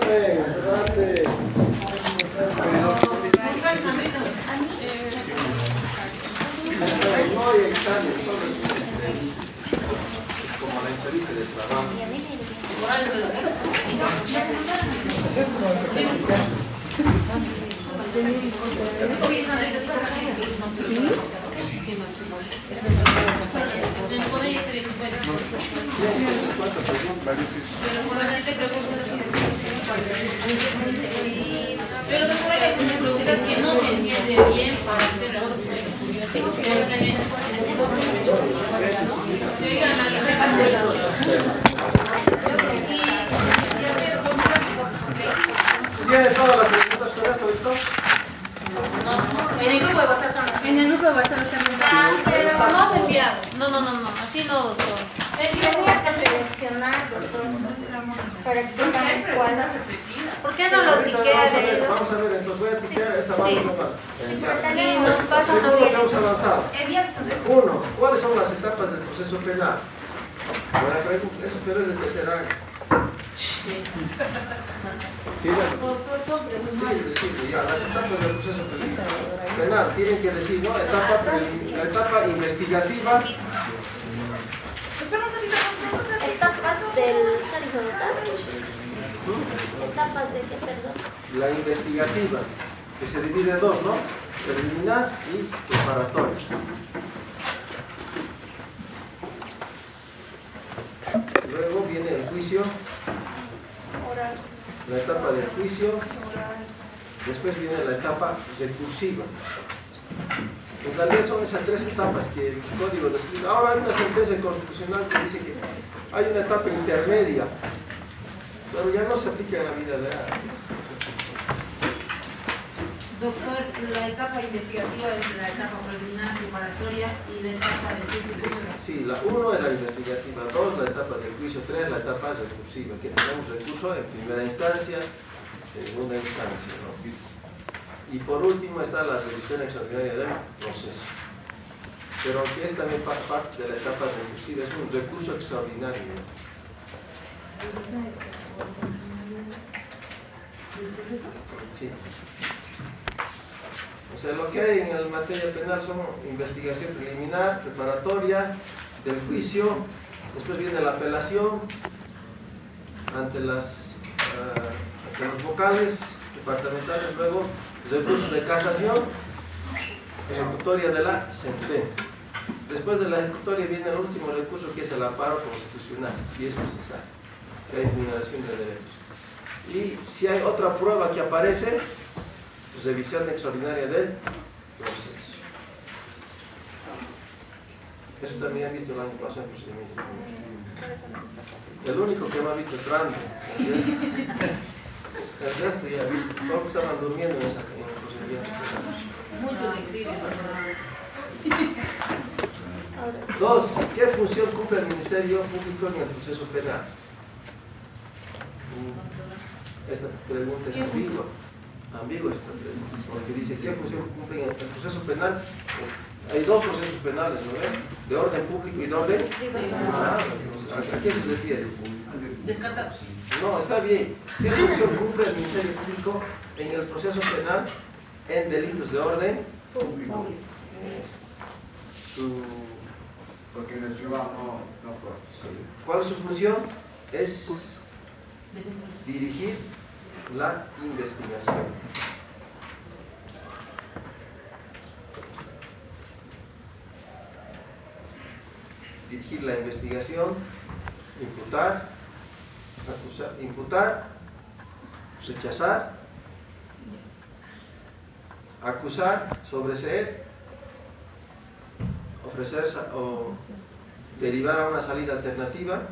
grazie. No hay examen, solo es como la entrevista de trabajo. Pero después hay algunas preguntas que no se entienden bien para hacer las se analizar aspectos. ¿Tiene todas las preguntas con esto, Víctor? No, en el grupo de WhatsApp son las En el grupo de WhatsApp pero no se enviado. No, así no, doctor. Tendría que seleccionar, doctor, para explicar cuál. ¿Por qué no lo tiquea de ellos? Vamos a ver, entonces voy a tiquear esta mano normal. Y nos pasa una Según lo que hemos bien. avanzado. 1. ¿Cuáles son las etapas del proceso penal? Buena pregunta, eso pero es de tercer año. Sí, ya, las etapas del proceso penal tienen que decir, ¿no? La etapa investigativa. Etapas del... ¿Qué dijo, doctor? Etapas de qué, perdón. La investigativa, que se divide en dos, ¿no? Preliminar y preparatoria. Luego viene el juicio, la etapa del juicio, después viene la etapa recursiva. En realidad son esas tres etapas que el código describe. Ahora hay una sentencia constitucional que dice que hay una etapa intermedia, pero ya no se aplica en la vida real. Doctor, la etapa investigativa es la etapa preliminar, preparatoria y la etapa del juicio. Sí, la 1 es la investigativa, 2 la etapa del juicio, 3 la etapa recursiva, que tenemos recurso en primera instancia, segunda instancia, ¿no? Y por último está la revisión extraordinaria del proceso. Pero que es también parte de la etapa recursiva, es un recurso extraordinario. Sí. O sea, lo que hay en la materia penal son investigación preliminar, preparatoria, del juicio, después viene la apelación ante los vocales departamentales, luego recurso de casación, ejecutoria de la sentencia. Después de la ejecutoria viene el último recurso, que es el amparo constitucional, si es necesario, si hay vulneración de derechos. Y si hay otra prueba que aparece, revisión extraordinaria del proceso. Eso también han visto el año pasado en procedimiento. El único que no ha visto es Brando. El resto ya ha visto. Todos estaban durmiendo en el procedimiento. Muy flexible. 2. ¿Qué función cumple el Ministerio Público en el proceso penal? Esta pregunta es ambigua. Ambigua esta pregunta, porque dice ¿qué función cumple en el proceso penal? Hay dos procesos penales, ¿no ven? De orden público y de orden privado. ¿A qué se refiere? Descartado. No, está bien. ¿Qué función cumple el Ministerio Público en el proceso penal en delitos de orden público? Porque en el privado no puede. ¿Cuál es su función? Es dirigir la investigación. Dirigir la investigación, imputar, acusar, imputar, rechazar, acusar, sobreseer, ofrecer o derivar a una salida alternativa,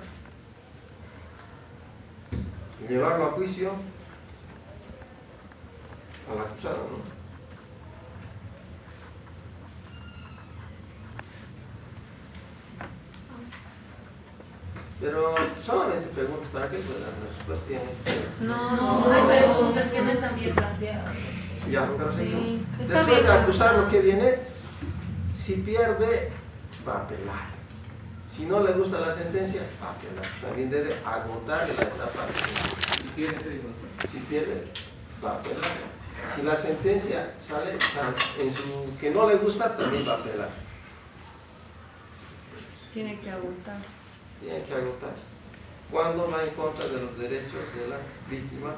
llevarlo a juicio al acusado, ¿no? Pero solamente preguntas, ¿para qué? Pues las respuestas tienen. No, hay preguntas que no están bien planteadas. Ya, pero Sí, sí. está Después bien. de acusar lo que viene, si pierde, va a apelar. Si no le gusta la sentencia, va a apelar. También debe agotar la etapa. Si pierde, va a apelar. Si la sentencia sale en su que no le gusta, también va a apelar. Tiene que agotar. Tiene que agotar. Cuando va en contra de los derechos de la víctima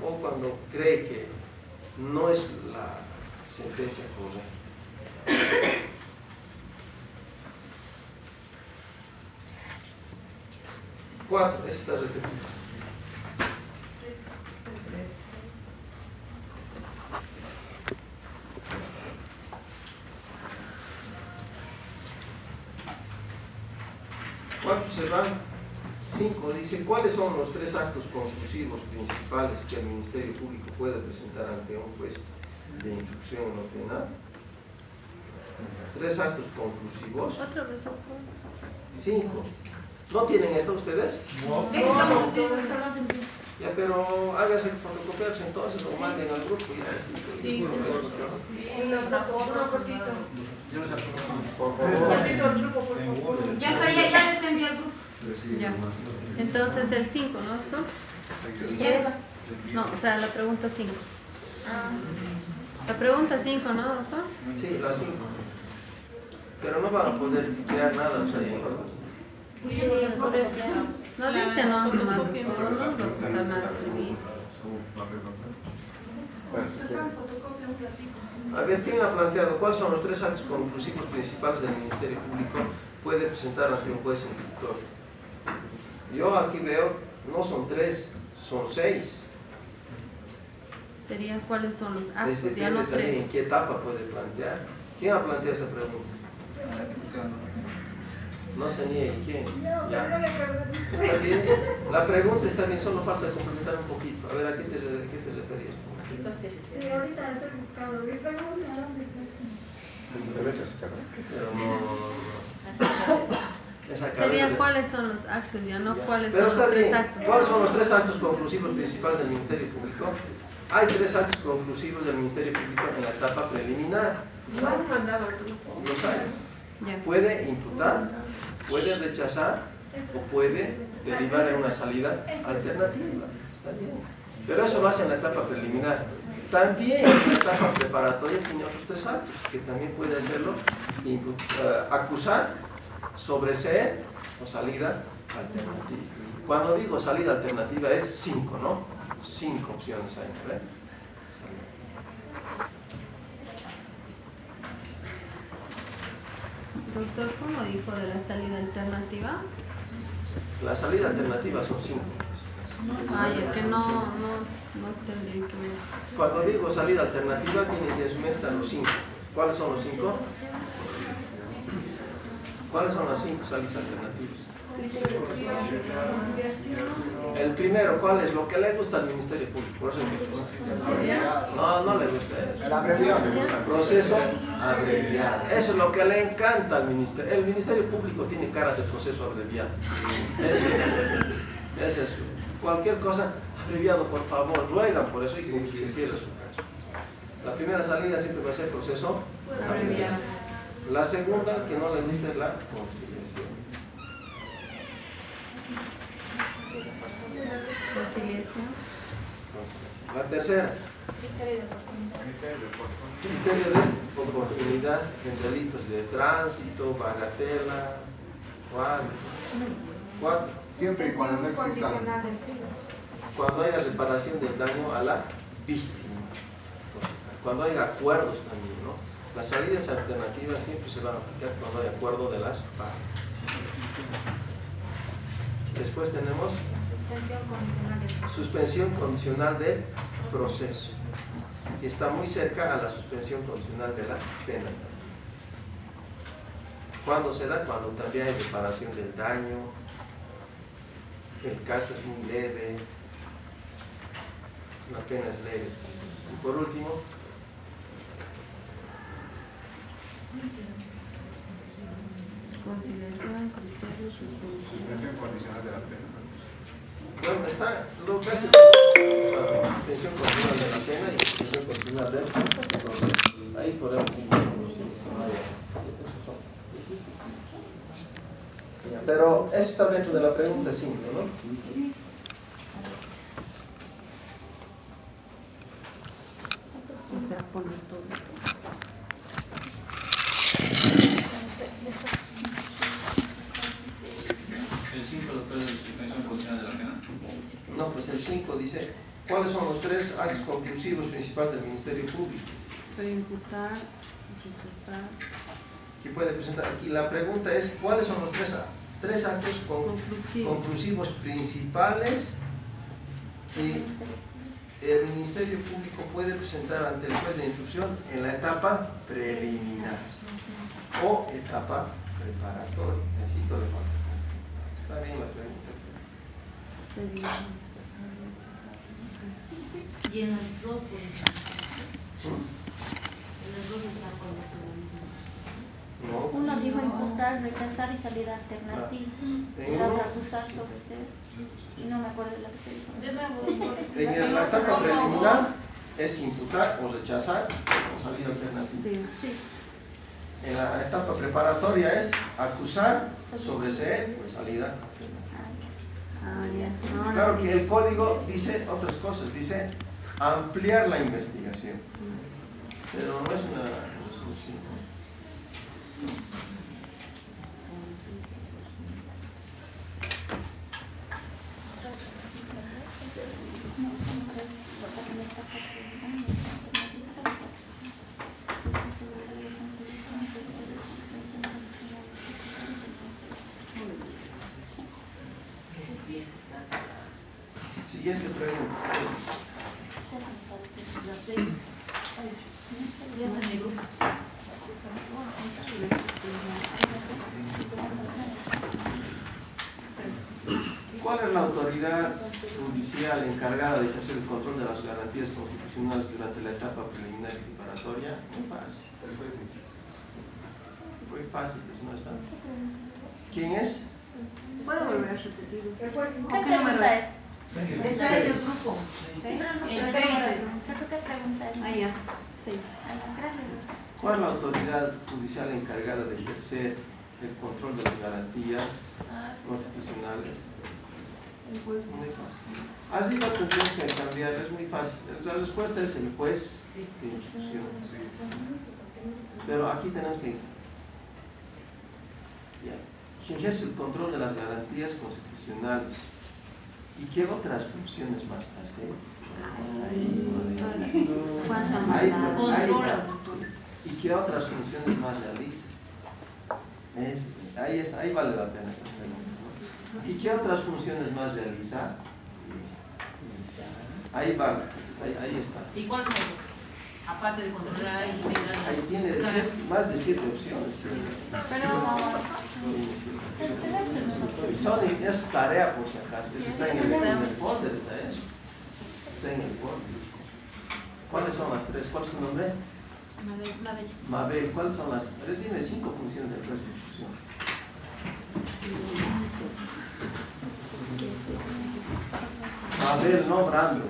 o cuando cree que no es la sentencia correcta. 4, ese está repetido. ¿Cuántos se van? 5. Dice, ¿cuáles son los 3 actos conclusivos principales que el Ministerio Público puede presentar ante un juez de instrucción no penal? 3 actos conclusivos. 5. ¿No tienen esto ustedes? No. Ya, pero hágase fotocopiarse entonces o manden al grupo. Ya, Sí. Una fotito. Ya está, ya les envié al grupo. Ya. Entonces el 5, ¿no? Yes. No, o sea, la pregunta 5. La pregunta 5, ¿no, doctor? Sí, las 5. Pero no van a poder crear nada, o sea, No, díctenos nomás, doctor, no nos va a costar nada escribir. A ver, ¿quién ha planteado cuáles son los 3 actos conclusivos principales del Ministerio Público puede presentar ante un juez instructor? Yo aquí veo, no son 3, son 6. Serían cuáles son los actos, Desde ya no también 3. en qué etapa puede plantear. ¿Quién ha planteado esta pregunta? No se niegue, ¿quién? Ya. Está bien, la pregunta está bien, solo falta complementar un poquito. A ver, ¿a qué te referías? Sí, ahorita estoy buscando. Mi pregunta era Pero no. Esa Serían cabeza- cuáles son los actos, ya no cuáles Pero son está los 3 bien. actos. ¿Cuáles son los 3 actos conclusivos principales del Ministerio Público? Hay 3 actos conclusivos del Ministerio Público en la etapa preliminar. ¿No han mandado al grupo? Los hay. Ya. Puede imputar, puede rechazar o puede derivar en una salida alternativa. Está bien. Pero eso lo hace en la etapa preliminar. También en la etapa preparatoria tiene otros 3 actos que también puede hacerlo: acusar, sobreseer o salida alternativa. Cuando digo salida alternativa es 5, ¿no? 5 opciones hay, ¿verdad? Doctor, ¿cómo dijo de la salida alternativa? La salida alternativa son 5. Ay, que no tendría que ver. Cuando digo salida alternativa, tienen que asumir están los 5. ¿Cuáles son los 5? ¿Cuáles son las 5 salidas alternativas? El primero, ¿cuál es? Lo que le gusta al Ministerio Público. Por eso no le gusta eso. El abreviado. Proceso abreviado. Eso es lo que le encanta al Ministerio. El Ministerio Público tiene cara de proceso abreviado. Es eso. Cualquier cosa, abreviado, por favor, ruegan por eso y que se cierre su caso. La primera salida siempre va a ser proceso abreviado. La segunda, que no le gusta, es la conciliación. Conciliación. La tercera, criterio de oportunidad en delitos de tránsito, bagatela, 4. Siempre y cuando no exista. Cuando haya reparación del daño a la víctima. Cuando haya acuerdos también, ¿no? Las salidas alternativas siempre se van a aplicar cuando hay acuerdo de las partes. Después tenemos suspensión condicional del proceso, que está muy cerca a la suspensión condicional de la pena. ¿Cuándo se da? Cuando también hay reparación del daño, el caso es muy leve, la pena es leve. Y por último, Conciliación, criterio, suspensión. Suspensión condicional de la pena. bueno, está lo que hace suspensión condicional de la pena y suspensión condicional del proceso. Ahí podemos. Ya. Pero eso está dentro de la pregunta 5, ¿no? El 5, doctor, es la suspensión condicional de la pena. No, pues el 5 dice, ¿cuáles son los 3 actos conclusivos principales del Ministerio Público? Imputar, rechazar. Que puede presentar aquí. La pregunta es, ¿cuáles son los 3 actos conclusivos principales que el Ministerio Público puede presentar ante el juez de instrucción en la etapa preliminar o etapa preparatoria? Necesito le falta. Está bien la pregunta. Y en las dos, por ejemplo. En las dos etapas va a ser lo mismo. No. Uno dijo imputar, rechazar y salida alternativa. En La uno- otra acusar, sobreseer. Y no me acuerdo de la que se dijo. De nuevo, En la etapa preliminar es imputar o rechazar o salida alternativa. Sí. En la etapa preparatoria es acusar, sobreseer o salida alternativa. Ah, ya. Ahora Claro sí. que el código dice otras cosas, dice ampliar la investigación, pero no es una resolución. Siguiente pregunta. las 6. Ya está en el grupo. ¿Cuál es la autoridad judicial encargada de ejercer el control de las garantías constitucionales durante la etapa preliminar y preparatoria? Muy fácil. Muy fácil, pues no está. ¿Quién es? ¿Puedo volver a repetir? El juez ¿Qué ¿Qué número pregunta es? es? Está en el grupo. El 6 ¿Qué pregunta es? Ah, ya. 6. Gracias. ¿Cuál es la autoridad judicial encargada de ejercer el control de las garantías constitucionales? Muy fácil. Arriba tendríamos que cambiar, es muy fácil. La respuesta es el juez de instrucción. Pero aquí tenemos que... Ya. ¿Quién ejerce el control de las garantías constitucionales? ¿Y qué otras funciones más hace? ¿Y qué otras funciones más realiza? Ahí está, ahí vale la pena esta pregunta, ¿no? ¿Y qué otras funciones más realiza? Ahí va, ahí está. ¿Y cuáles son? Aparte de controlar y integrar. Ahí tiene más de 7 opciones. Y son, es tarea por si acaso. Eso está en el folder, está eso. Está en el folder. ¿Cuáles son las 3? ¿Cuál es tu nombre? Mabel. ¿Cuáles son las 3? Tiene 5 funciones de juez de instrucción. Mabel, no Brandon.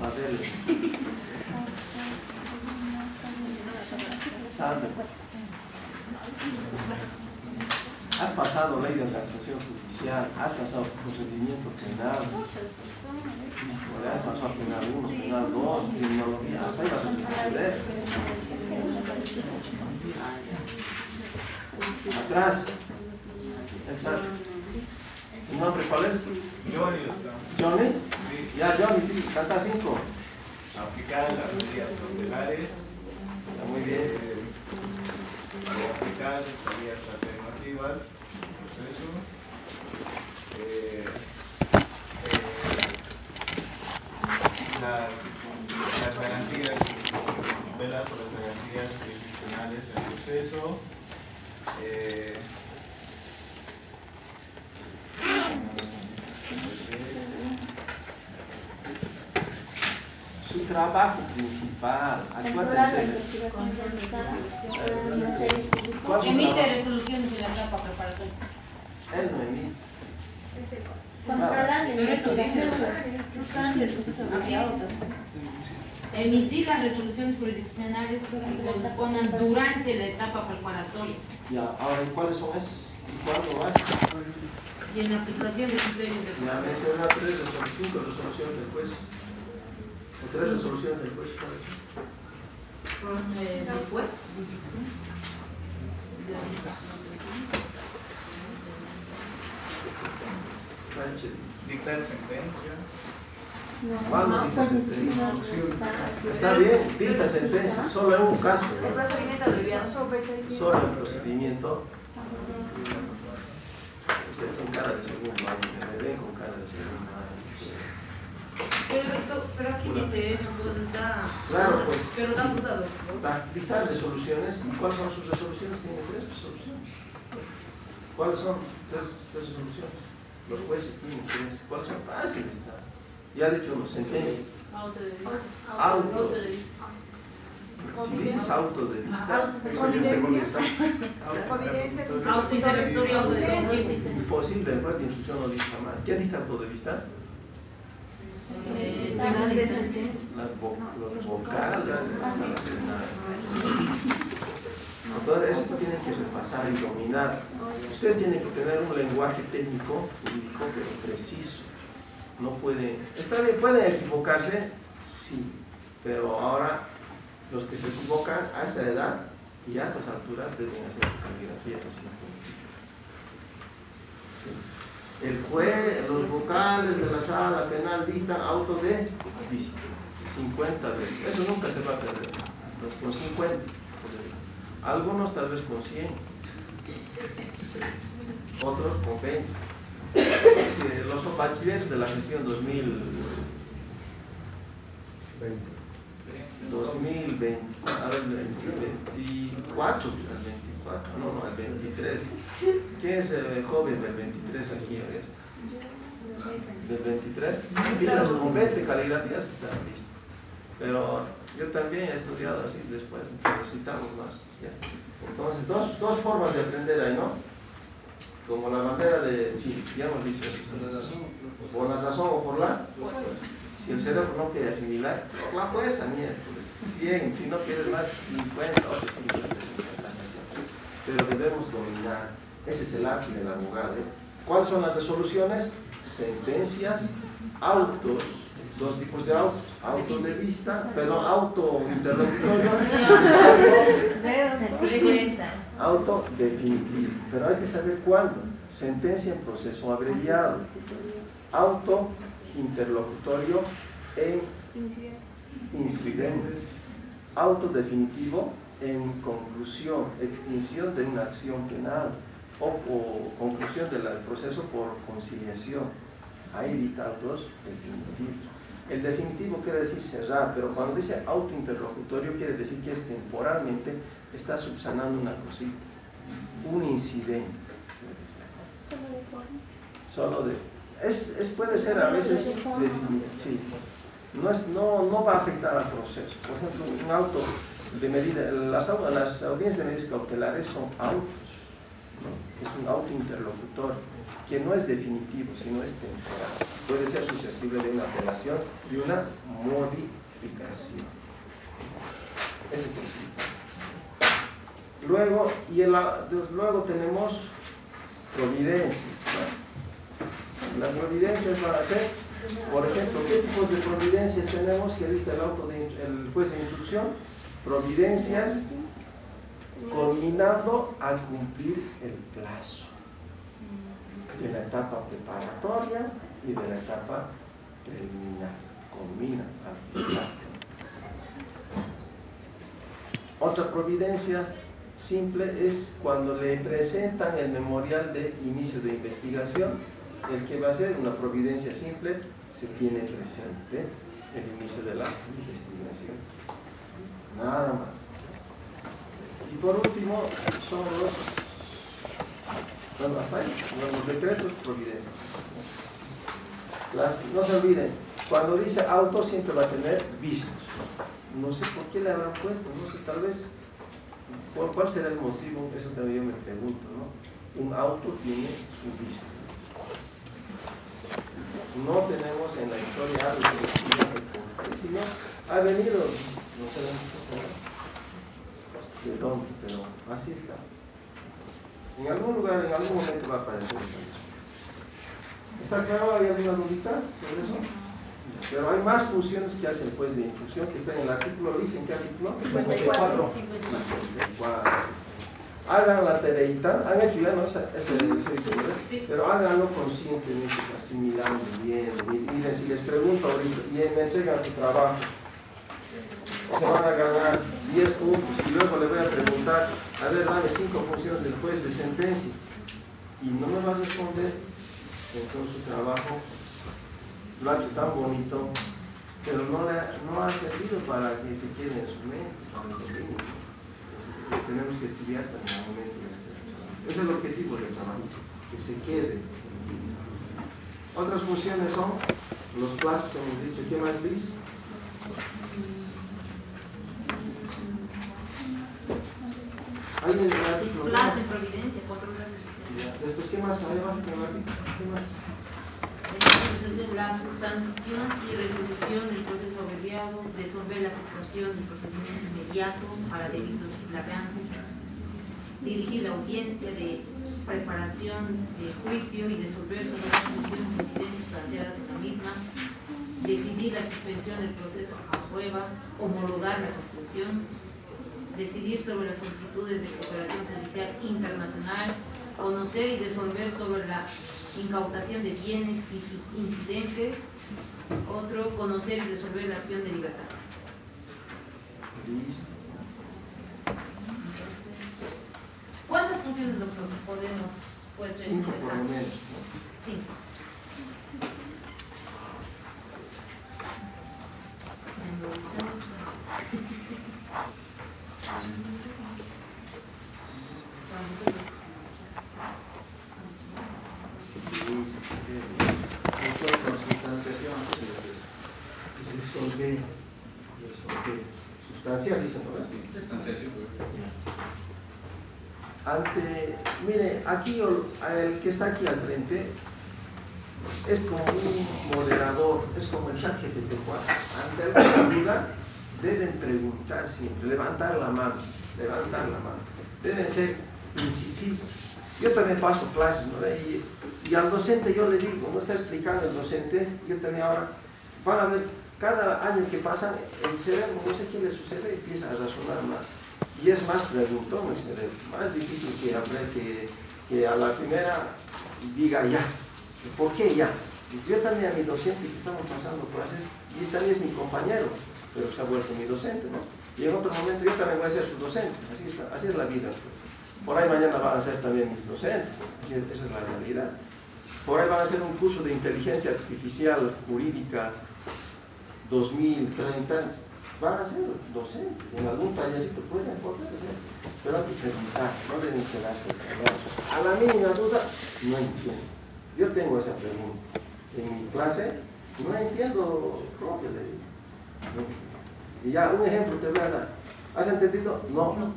Mabel. Sandra. Has pasado ley de organización judicial, has pasado procedimiento penal, has pasado penal 1, penal 2, criminología, hasta ahí vas a suceder. Atrás, exacto. ¿Tu nombre cuál es? Johnny, Johnny. sí, Ya, Johnny, canta 5. aplicar las medidas cautelares, Muy bien. aplicar salidas alternativas, proceso, las garantías, velar por las garantías jurisdiccionales en el proceso, Su trabajo principal, acuérdense. ¿Cuál es su Emite trabajo? resoluciones en la etapa preparatoria. Él no emite. Controlar la Pero eso dice investigación. Sustancia del proceso abreviado. Emitir las resoluciones jurisdiccionales que correspondan durante la etapa preparatoria. Ya, ahora, ¿y cuáles son esos? ¿Y cuándo más? Y en la aplicación de criterios del Ya menciona 3 resoluciones, 5 resoluciones del juez. O 3 resoluciones del juez. después. Dictar sentencia. ¿Cuándo dicta sentencia? Está bien, dicta sentencia, solo en un caso. El procedimiento abreviado. Solo el procedimiento. Ustedes son cara de segundo año, me ven con cara de segundo año. Pero aquí dice eso, pues da. Claro, pues. Pero da dudas. Dictar resoluciones. ¿Y cuáles son sus resoluciones? Tiene 3 resoluciones. ¿Cuáles son? 3 resoluciones. Los jueces tienen 3. ¿Cuáles son? Fáciles está. Ya he dicho sentencia. Auto. Si dices auto de vista, eso ya es segundo estado. Auto intelectual y auto de Imposible, el juez de instrucción no dicta más. ¿Quién dicta auto de vista? Los vocales. Entonces, eso tienen que repasar y dominar. Ustedes tienen que tener un lenguaje técnico, jurídico, pero preciso. No pueden, está bien, pueden equivocarse, sí, pero ahora los que se equivocan a esta edad y a estas alturas deben hacer caligrafía. Sí. El juez, los vocales de la sala penal dictan auto de vista, 50 veces. Eso nunca se va a perder, los con 50. Algunos tal vez con 100, otros con 20. Los bachilleres de la gestión 2020, a ver, 24, no, el 23. ¿Quién es el joven del 23 aquí? A ver. Del 23, con 20 caligrafías está listo. Pero yo también he estudiado así después, necesitamos más. ¿Ya? Entonces, dos formas de aprender ahí, ¿no? Como la bandera de Chile, ya hemos dicho eso. Por la razón o por la. Si el cerebro no quiere asimilar, la fuerza, miércoles, 100, si no quieres más, 50, o 50. Pero debemos dominar. Ese es el arte del abogado. ¿Cuáles son las resoluciones? Sentencias, autos, 2 tipos de autos, auto de vista, perdón, auto interlocutorio, auto definitivo, pero hay que saber cuándo. Sentencia en proceso abreviado, auto interlocutorio en incidentes, auto definitivo en conclusión, extinción de una acción penal o conclusión del proceso por conciliación. Ahí dicta autos definitivos. El definitivo quiere decir cerrar, pero cuando dice auto interlocutorio quiere decir que es temporalmente, está subsanando una cosita, un incidente. Solo de puede ser a veces definido, sí. No va a afectar al proceso. Por ejemplo, un auto de medida, las audiencias de medidas cautelares son autos, ¿no? Es un auto interlocutorio que no es definitivo, sino es temporal. Puede ser susceptible de una apelación y una modificación. Ese es el significado. Luego tenemos providencias, ¿no? Las providencias van a ser, por ejemplo, ¿qué tipos de providencias tenemos que dicta el juez de instrucción? Providencias culminando a cumplir el plazo de la etapa preparatoria y de la etapa preliminar, culmina al fiscal. Otra providencia simple es cuando le presentan el memorial de inicio de investigación. El que va a hacer una providencia simple se tiene presente el inicio de la investigación. Nada más. Y por último son hasta ahí, los decretos, providencias. No se olviden, cuando dice auto siempre va a tener vistos. No sé por qué le habrán puesto, no sé, tal vez, ¿cuál será el motivo? Eso también yo me pregunto, ¿no? Un auto tiene su visto. No tenemos en la historia algo que explique por qué, sino ha venido, no sé de dónde, pero así está. En algún lugar, en algún momento va a aparecer esa lista. ¿Está claro? ¿Hay alguna dudita sobre eso? Pero hay más funciones que hace el juez de instrucción que está en el artículo, ¿dice en qué artículo? 54. 54. Hagan la tareita, han hecho ya, ¿no? Ese Sí. pero háganlo conscientemente, asimilando bien. Miren, si les pregunto ahorita y me entregan su trabajo, se van a ganar 10 puntos y luego le voy a preguntar, a ver, dame 5 funciones del juez de sentencia y no me va a responder. Entonces su trabajo lo ha hecho tan bonito, pero no ha servido para que se quede en su mente, para el dominio. Entonces tenemos que estudiar también al momento de hacer el trabajo. Ese es el objetivo del trabajo, que se quede. Otras funciones son los plazos, hemos dicho. ¿Qué más dice? Hay en el artículo. Plazo y providencia, 4 grados. Después, ¿qué más hay abajo en el artículo? ¿Qué más? La sustanciación y resolución del proceso abreviado, resolver la afectación del procedimiento inmediato para delitos flagrantes, dirigir la audiencia de preparación de juicio y resolver sobre las funciones incidentes planteadas en la misma, decidir la suspensión del proceso a prueba, homologar la concesión, decidir sobre las solicitudes de cooperación judicial internacional, conocer y resolver sobre la incautación de bienes y sus incidentes. Otro, conocer y resolver la acción de libertad. Listo. ¿Cuántas funciones, doctor, puede ser en 5 el por lo examen? menos, ¿no? 5. Sustancial, dicen, ¿no? Sustanciación. Mire, aquí el que está aquí al frente es como un moderador, es como el chat GPT-4. Ante alguna duda deben preguntar siempre, levantar la mano, deben ser incisivos. Yo también paso clases, ¿no? Y al docente yo le digo, no está explicando el docente, yo también ahora, van a ver, cada año que pasa, el cerebro, no sé qué le sucede, empieza a razonar más. Y es más preguntón el cerebro, más difícil que a la primera diga ya. ¿Por qué ya? Yo también a mi docente que estamos pasando clases, y él también es mi compañero, pero se ha vuelto mi docente, ¿no? Y en otro momento yo también voy a ser su docente, así es la vida, pues. Por ahí mañana van a ser también mis docentes, esa es la realidad. Por ahí van a hacer un curso de inteligencia artificial jurídica 2030 años. Van a ser docentes, en algún tallercito pueden poder ser, pero hay que preguntar, no deben quedarse callados. A la mínima duda, no entiendo. Yo tengo esa pregunta. En mi clase, no entiendo lo que le digo. ¿No? Y ya, un ejemplo te voy a dar. ¿Has entendido? No.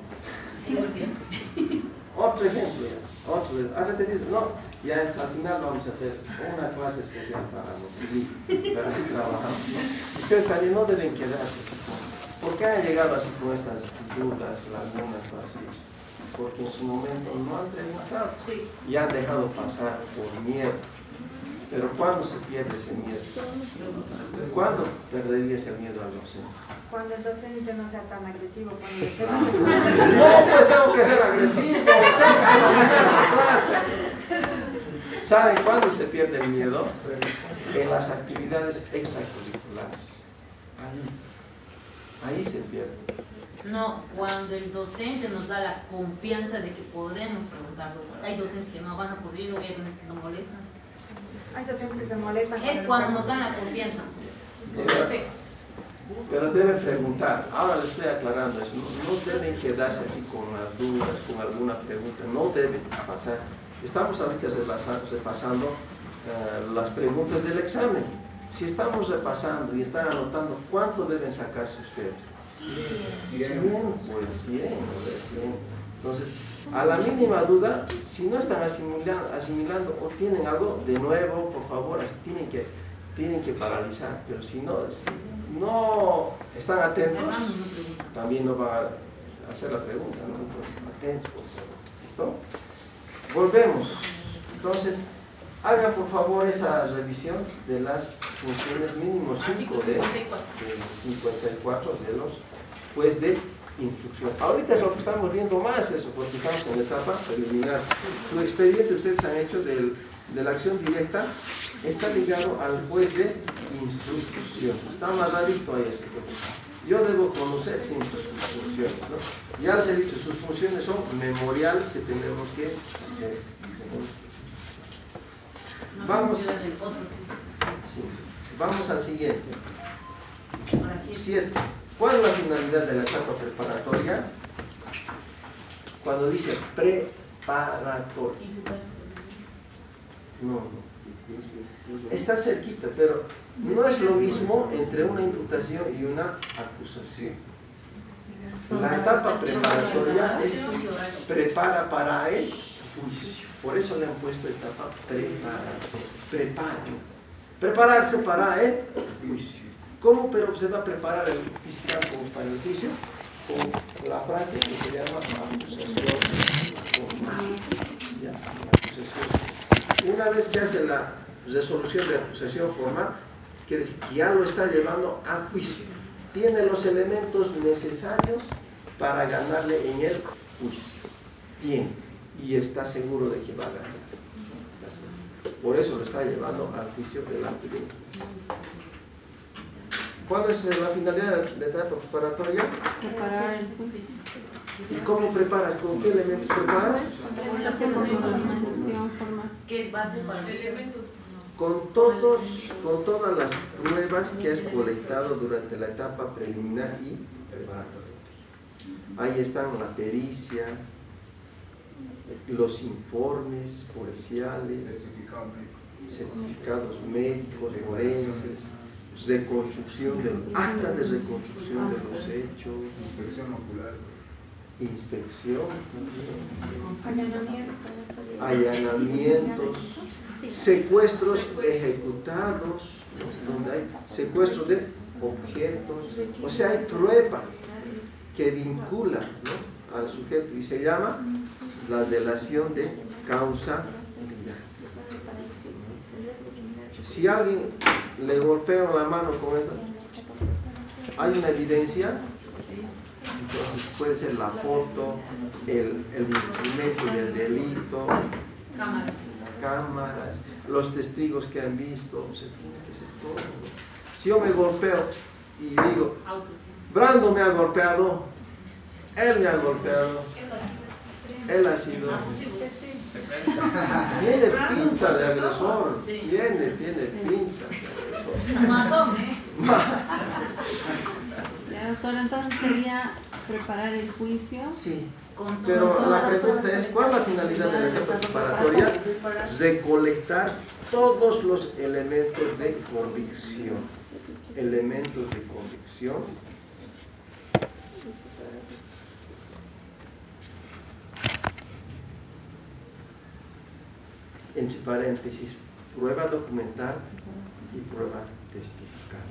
Otro ejemplo ya. ¿Has entendido? No. Ya al final vamos a hacer una clase especial para los listos. Pero así trabajamos, ¿no? Ustedes también no deben quedarse así. ¿Por qué han llegado así con estas dudas, lagunas, vacíos? Porque en su momento no han preguntado y han dejado pasar por miedo. Pero ¿cuándo se pierde ese miedo? ¿Cuándo perdería ese miedo al docente? Cuando el docente no sea tan agresivo, No, pues tengo que ser agresivo, tengo que dominar la clase. ¿Saben cuándo se pierde el miedo? En las actividades extracurriculares. Ahí se pierde. No, cuando el docente nos da la confianza de que podemos preguntarlo. Hay docentes que no van a poder, o hay docentes que no molestan. Hay docentes que se molestan. Es cuando nos dan la confianza. Pero deben preguntar. Ahora les estoy aclarando eso. No deben quedarse así con las dudas, con alguna pregunta. No deben pasar. Estamos ahorita repasando las preguntas del examen. Si estamos repasando y están anotando, ¿cuánto deben sacarse ustedes? 100, pues 100. Entonces, a la mínima duda, si no están asimilando o tienen algo, de nuevo, por favor, así tienen que paralizar. Pero si no están atentos, también no van a hacer la pregunta, ¿no? Entonces, atentos, por favor. ¿Listo? Volvemos. Entonces, hagan por favor esa revisión de las funciones mínimo 5 de 54 de los pues de instrucción. Ahorita es lo que estamos viendo más eso, porque estamos en la etapa preliminar. Su expediente ustedes han hecho de la acción directa está ligado al juez de instrucción. Está amarradito ahí ese juez. Yo debo conocer siempre sus funciones, ¿no? Ya les he dicho, sus funciones son memoriales que tenemos que hacer. Vamos al siguiente. 7. ¿Cuál es la finalidad de la etapa preparatoria? Cuando dice preparatoria. No. Está cerquita, pero no es lo mismo entre una imputación y una acusación. La etapa preparatoria es prepara para el juicio. Por eso le han puesto etapa preparatoria. Prepararse para el juicio. ¿Cómo pero se va a preparar el fiscal como para el juicio? Con la frase que se llama acusación formal. Una vez que hace la resolución de acusación formal, quiere decir que ya lo está llevando a juicio. Tiene los elementos necesarios para ganarle en el juicio. Tiene. Y está seguro de que va a ganar. Por eso lo está llevando al juicio delante de juez. ¿Cuál es la finalidad de la etapa preparatoria? Preparar el juicio. ¿Y cómo preparas? ¿Con qué elementos preparas? ¿Qué es base para los Elementos. Con todas las pruebas que has colectado durante la etapa preliminar y preparatoria. Ahí están la pericia, los informes policiales, certificados médicos, forenses, reconstrucción acta de reconstrucción de los hechos, inspección, allanamientos, secuestros ejecutados, donde hay secuestros de objetos, o sea, hay prueba que vincula, ¿no?, al sujeto y se llama la relación de causa. Si alguien le golpea la mano con esta, hay una evidencia, entonces puede ser la foto, el instrumento del delito, cámaras, los testigos que han visto, o sea, tiene que ser todo. Si yo me golpeo y digo, Brando me ha golpeado, él me ha golpeado, él ha sido, tiene pinta de agresor, tiene pinta de agresor. Matón, Ya, doctor, entonces sería preparar el juicio. Sí, pero la pregunta es, ¿cuál es la finalidad de la etapa preparatoria? Recolectar todos los elementos de convicción. Elementos de convicción. Entre paréntesis, prueba documental y prueba testifical.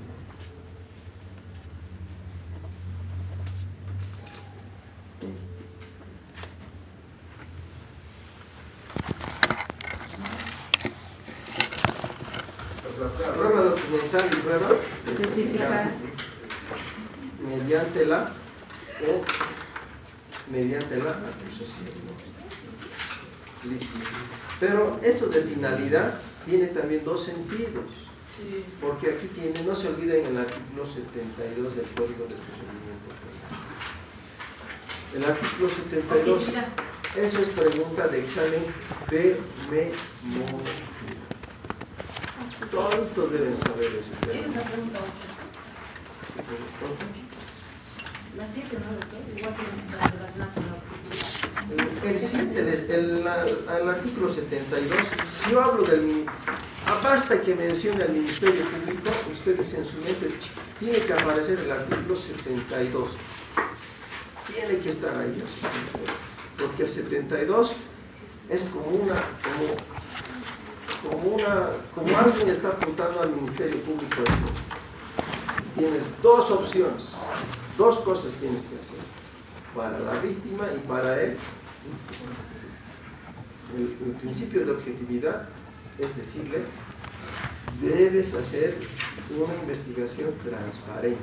Prueba documental y prueba testifical mediante la acusación. Pero esto de finalidad tiene también dos sentidos, porque aquí tiene, no se olviden, el artículo 72 del Código de Procedimiento Penal. El artículo 72, eso es pregunta de examen de memoria. Todos deben saber eso. ¿Tienes una pregunta 8? La 7, ¿no? Igual que el 7, el artículo 72, si yo hablo del... Basta que mencione al Ministerio Público, ustedes en su mente tiene que aparecer el artículo 72. Tiene que estar ahí el 72, porque el 72 es como alguien está apuntando al Ministerio Público. Tienes dos opciones, dos cosas tienes que hacer, para la víctima y para él. el principio de objetividad es decirle, debes hacer una investigación transparente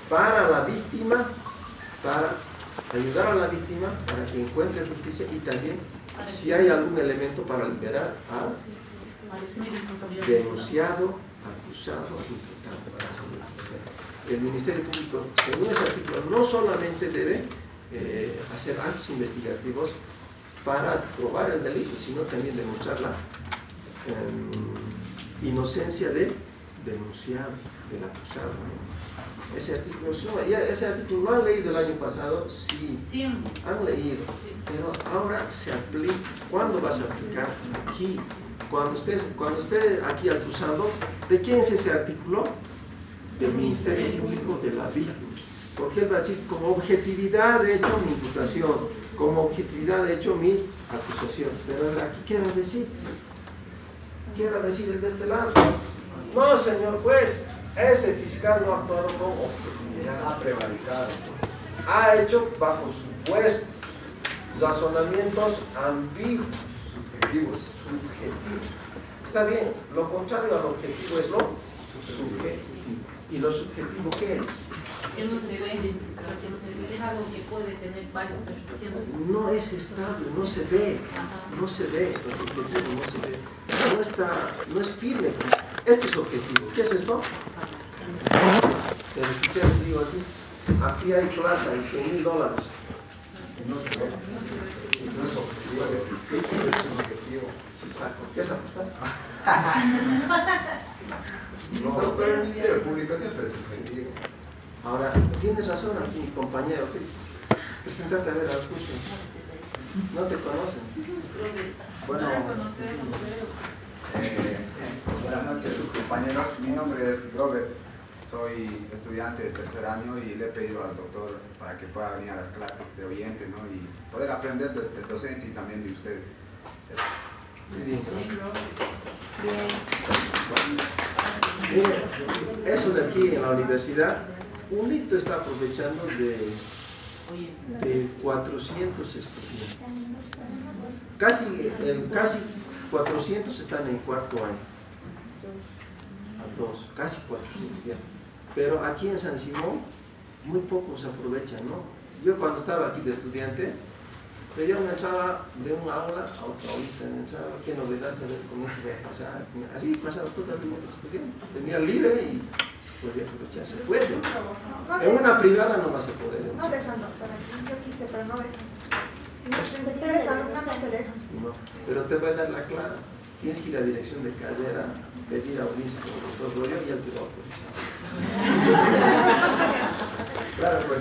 para la víctima, para ayudar a la víctima para que encuentre justicia y también si hay algún elemento para liberar al denunciado, acusado, imputado. El Ministerio Público, según ese artículo, no solamente debe hacer actos investigativos para probar el delito, sino también demostrar la inocencia del denunciado, del acusado, ¿no? Ese artículo lo han leído el año pasado, sí, han leído, pero ahora se aplica. ¿Cuándo vas a aplicar? Aquí, cuando esté aquí acusando, ¿de quién es ese artículo? Del Ministerio Público de la víctima, porque él va a decir, como objetividad he hecho mi imputación, como objetividad he hecho mi acusación, pero aquí quiero decir el de este lado, no señor juez, ese fiscal no ha actuado con objetividad, ha prevaricado, ha hecho bajo supuestos, razonamientos ambiguos, subjetivos. Está bien, lo contrario al objetivo es lo subjetivo. ¿Y lo subjetivo qué es? Que no se ve, es algo que puede tener varias percepciones. No es estable, no se ve, lo subjetivo no se ve, no es firme. Esto es objetivo. ¿Qué es esto? Pero si te les digo aquí hay plata y $100,000. No se ve. No es objetivo, es subjetivo. Si saco, ¿qué es apostar? No, pero el Ministerio Público siempre es subjetivo. Ahora, tienes razón aquí, mi compañero. Preséntate a ver al curso. No te conocen. Bueno, buenas noches, sus compañeros. Mi nombre es Robert. Soy estudiante de tercer año y le he pedido al doctor para que pueda venir a las clases de oyente, ¿no? Y poder aprender del docente y también de ustedes. Bien. Mire, eso de aquí en la universidad, UNITO está aprovechando de 400 estudiantes. Casi 400 están en cuarto año. Casi 400 ya. Pero aquí en San Simón, muy pocos aprovechan, ¿no? Yo cuando estaba aquí de estudiante, pero yo me entraba de un aula a otra ahorita, me entraba, qué novedad saber cómo se ve. O sea, así pasaba todo el día estudiante. Tenía libre y podía aprovechar. Se puede. En una privada no vas a poder. No dejan, doctora. Yo quise, pero no dejan. Si no te eres alumna, no te dejan. No, pero te voy a dar la clara. Tienes que ir a dirección de carrera, pedir a Ulises con el doctor Royo y él te va a autorizar. Claro, pues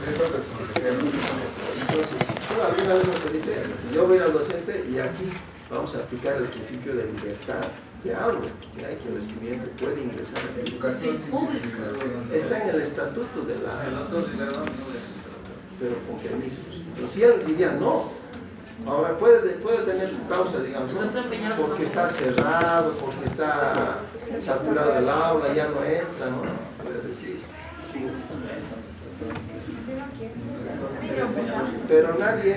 Entonces, tú alguna vez nos dice, yo voy al docente y aquí vamos a aplicar el principio de libertad de aula, que hay que el estudiante puede ingresar a la educación pública. Está en el estatuto de la pero con permisos. Pero si él diría no, ahora puede tener su causa, digamos, ¿no? Porque está cerrado, porque está saturado el aula, ya no entra, ¿no? Puede decir. Pero nadie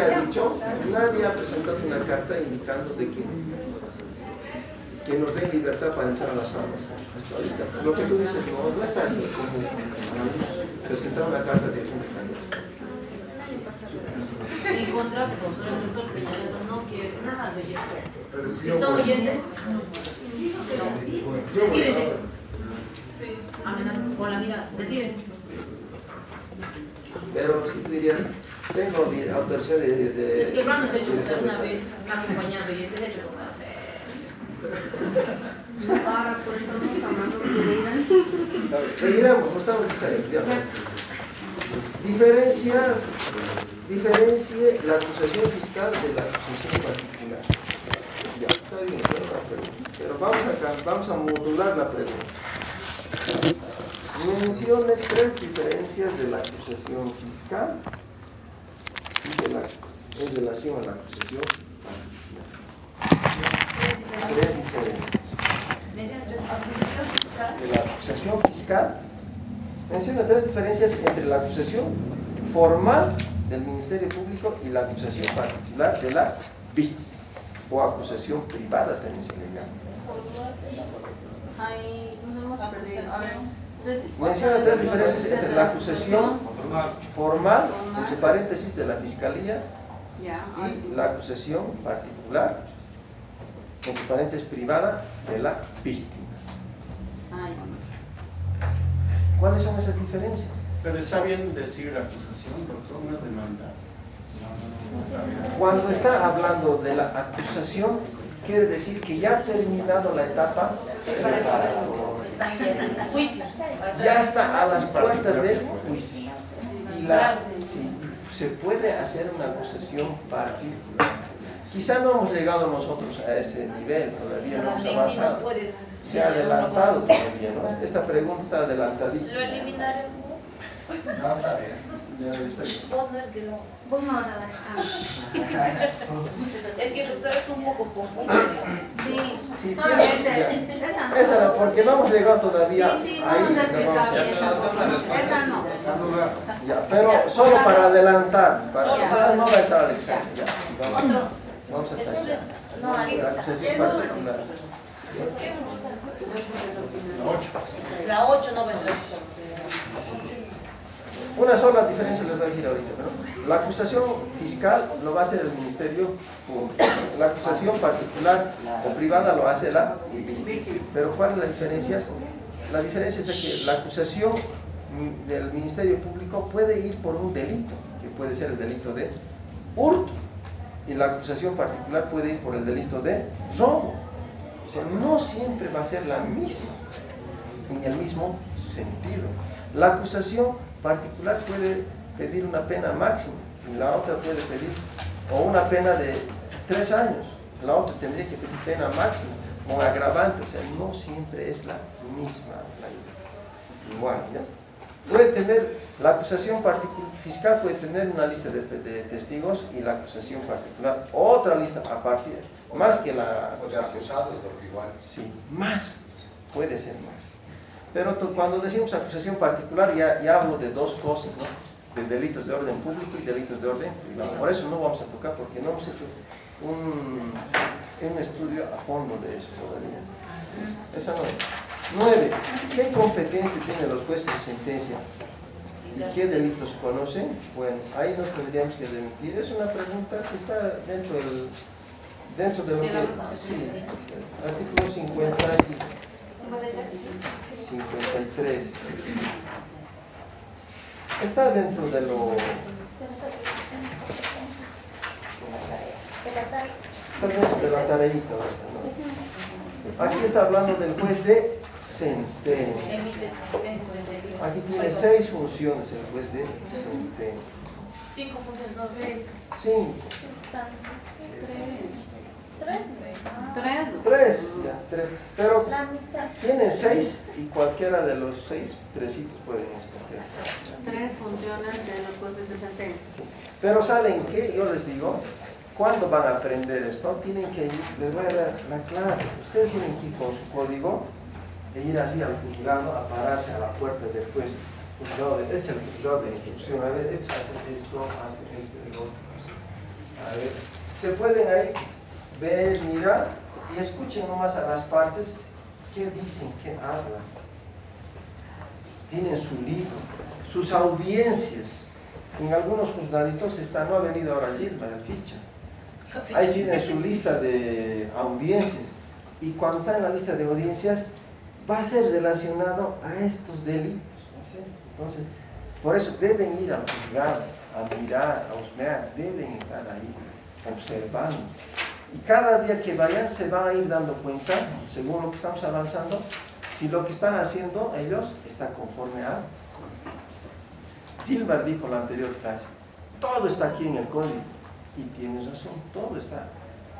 ha dicho, nadie ha presentado una carta indicando de que nos den libertad para entrar a las aulas hasta ahorita. Lo que tú dices no está así como presentar una carta de dirección de carrera. En contra, el doctor Peñalero no quiere nada de oyentes. Si son oyentes, retírese. Amenaza con la mirada, retírese. Pero si tú dirías, tengo autorización de... Es que cuando se hecho una vez, una compañía de oyentes, se ha hecho con Ahora, por eso no estamos hablando. Seguiremos, no estamos diciendo. Diferencie la acusación fiscal de la acusación particular. Ya, está bien, pero vamos a modular la pregunta. Mencione 3 diferencias de la acusación fiscal y en relación a la acusación particular. 3 diferencias. De la acusación fiscal, menciona 3 diferencias entre la acusación formal del Ministerio Público y la acusación particular de la víctima, o acusación privada también se le llama. Ahí nos hemos perdido. A ver. Menciona tres diferencias entre la acusación formal, entre paréntesis, de la Fiscalía, Ya. y la acusación particular, entre paréntesis, privada de la víctima. Ay. ¿Cuáles son esas diferencias? Pero está bien decir acusación, doctor, no es demanda. No está bien. Cuando está hablando de la acusación, quiere decir que ya ha terminado la etapa preparatoria. Está en el juicio. Ya está a las puertas del juicio. Y sí, se puede hacer una acusación particular. Quizá no hemos llegado nosotros a ese nivel, todavía no hemos avanzado. Se ha adelantado todavía, ¿no? Esta pregunta está adelantadísima. Lo eliminaron. No, está bien. Vos no vas a dar. Es que el doctor es un poco confuso. Sí, Sí, solamente esa no. Esa no, porque no hemos llegado todavía Sí, ahí. vamos a explicar no bien tampoco. Esa no. Ya, pero solo para adelantar, no va a echar al examen. Ya, Otro. vamos a tachar. No, La ahorita. acusación particular. La 8 no vendrá. Una sola diferencia les voy a decir ahorita, ¿no? La acusación fiscal lo va a hacer el Ministerio Público. La acusación particular o privada lo hace la víctima. Pero ¿cuál es la diferencia? La diferencia es de que la acusación del Ministerio Público puede ir por un delito, que puede ser el delito de hurto, y la acusación particular puede ir por el delito de robo. O sea, no siempre va a ser la misma, ni el mismo sentido. La acusación particular puede pedir una pena máxima y la otra puede pedir o una pena de 3 años, la otra tendría que pedir pena máxima o agravante, o sea, no siempre es la misma, igual, ¿ya? Puede tener, la acusación fiscal puede tener una lista de testigos y la acusación particular otra lista aparte, más que la O sea, acusados, porque igual. sí, más, puede ser más. Pero cuando decimos acusación particular ya hablo de dos cosas, ¿no? De delitos de orden público y delitos de orden privado. Por eso no vamos a tocar porque no hemos hecho un estudio a fondo de eso todavía. Esa no es. 9. ¿Qué competencia tienen los jueces de sentencia? ¿Y qué delitos conocen? Bueno, ahí nos tendríamos que remitir. Es una pregunta que está dentro de lo que... Sí, artículo 53. Está dentro de lo... Está dentro de la tareita, ¿no? Aquí está hablando del juez de sentencia. Aquí tiene 6 funciones el juez de sentencia. 5 funciones, no sé. 5. 3, ya, 3. Pero tienen 6 y cualquiera de los 6 tresitos pueden escoger. 3 funciones de los jueces de sentencia. Sí. Pero ¿saben qué? Yo les digo, ¿cuándo van a aprender esto? Tienen que ir, les voy a dar la clave. Ustedes tienen que ir con su código e ir así al juzgado a pararse a la puerta del juez. Este es el juzgado de instrucción. A ver, esto hace esto, hace esto, otro. A ver, se pueden ahí ver, mirar y escuchen nomás a las partes qué dicen, qué hablan. Tienen su libro, sus audiencias. En algunos juzgaditos no ha venido ahora Gilma, el ficha. Ahí tienen su lista de audiencias. Y cuando está en la lista de audiencias, va a ser relacionado a estos delitos. ¿Sí? Entonces, por eso deben ir al juzgado, a mirar, a husmear, deben estar ahí observando. Y cada día que vayan se van a ir dando cuenta, según lo que estamos avanzando, si lo que están haciendo ellos está conforme a... Gilbert dijo en la anterior clase, todo está aquí en el código. Y tienes razón, todo está.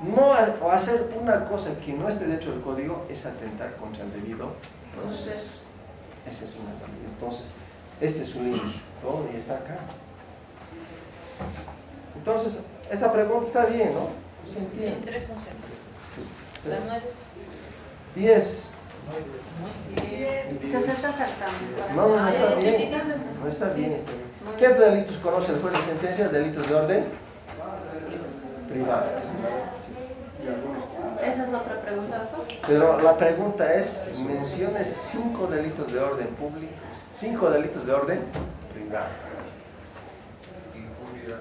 No hacer una cosa que no esté dentro del código es atentar contra el debido proceso. Esa es una realidad. Entonces, este es su límite, todo y está acá. Entonces, esta pregunta está bien, ¿no? ¿Se entiende? Sí, 3 funciones. Sí. La 9. 10. Se está saltando. No está bien. Sí. No está bien. Está bien. ¿Qué delitos conoce el juez de sentencia? Delitos de orden privado. Esa es otra pregunta, doctor. Pero la pregunta es, mencione 5 delitos de orden público, 5 delitos de orden privado. Injurias,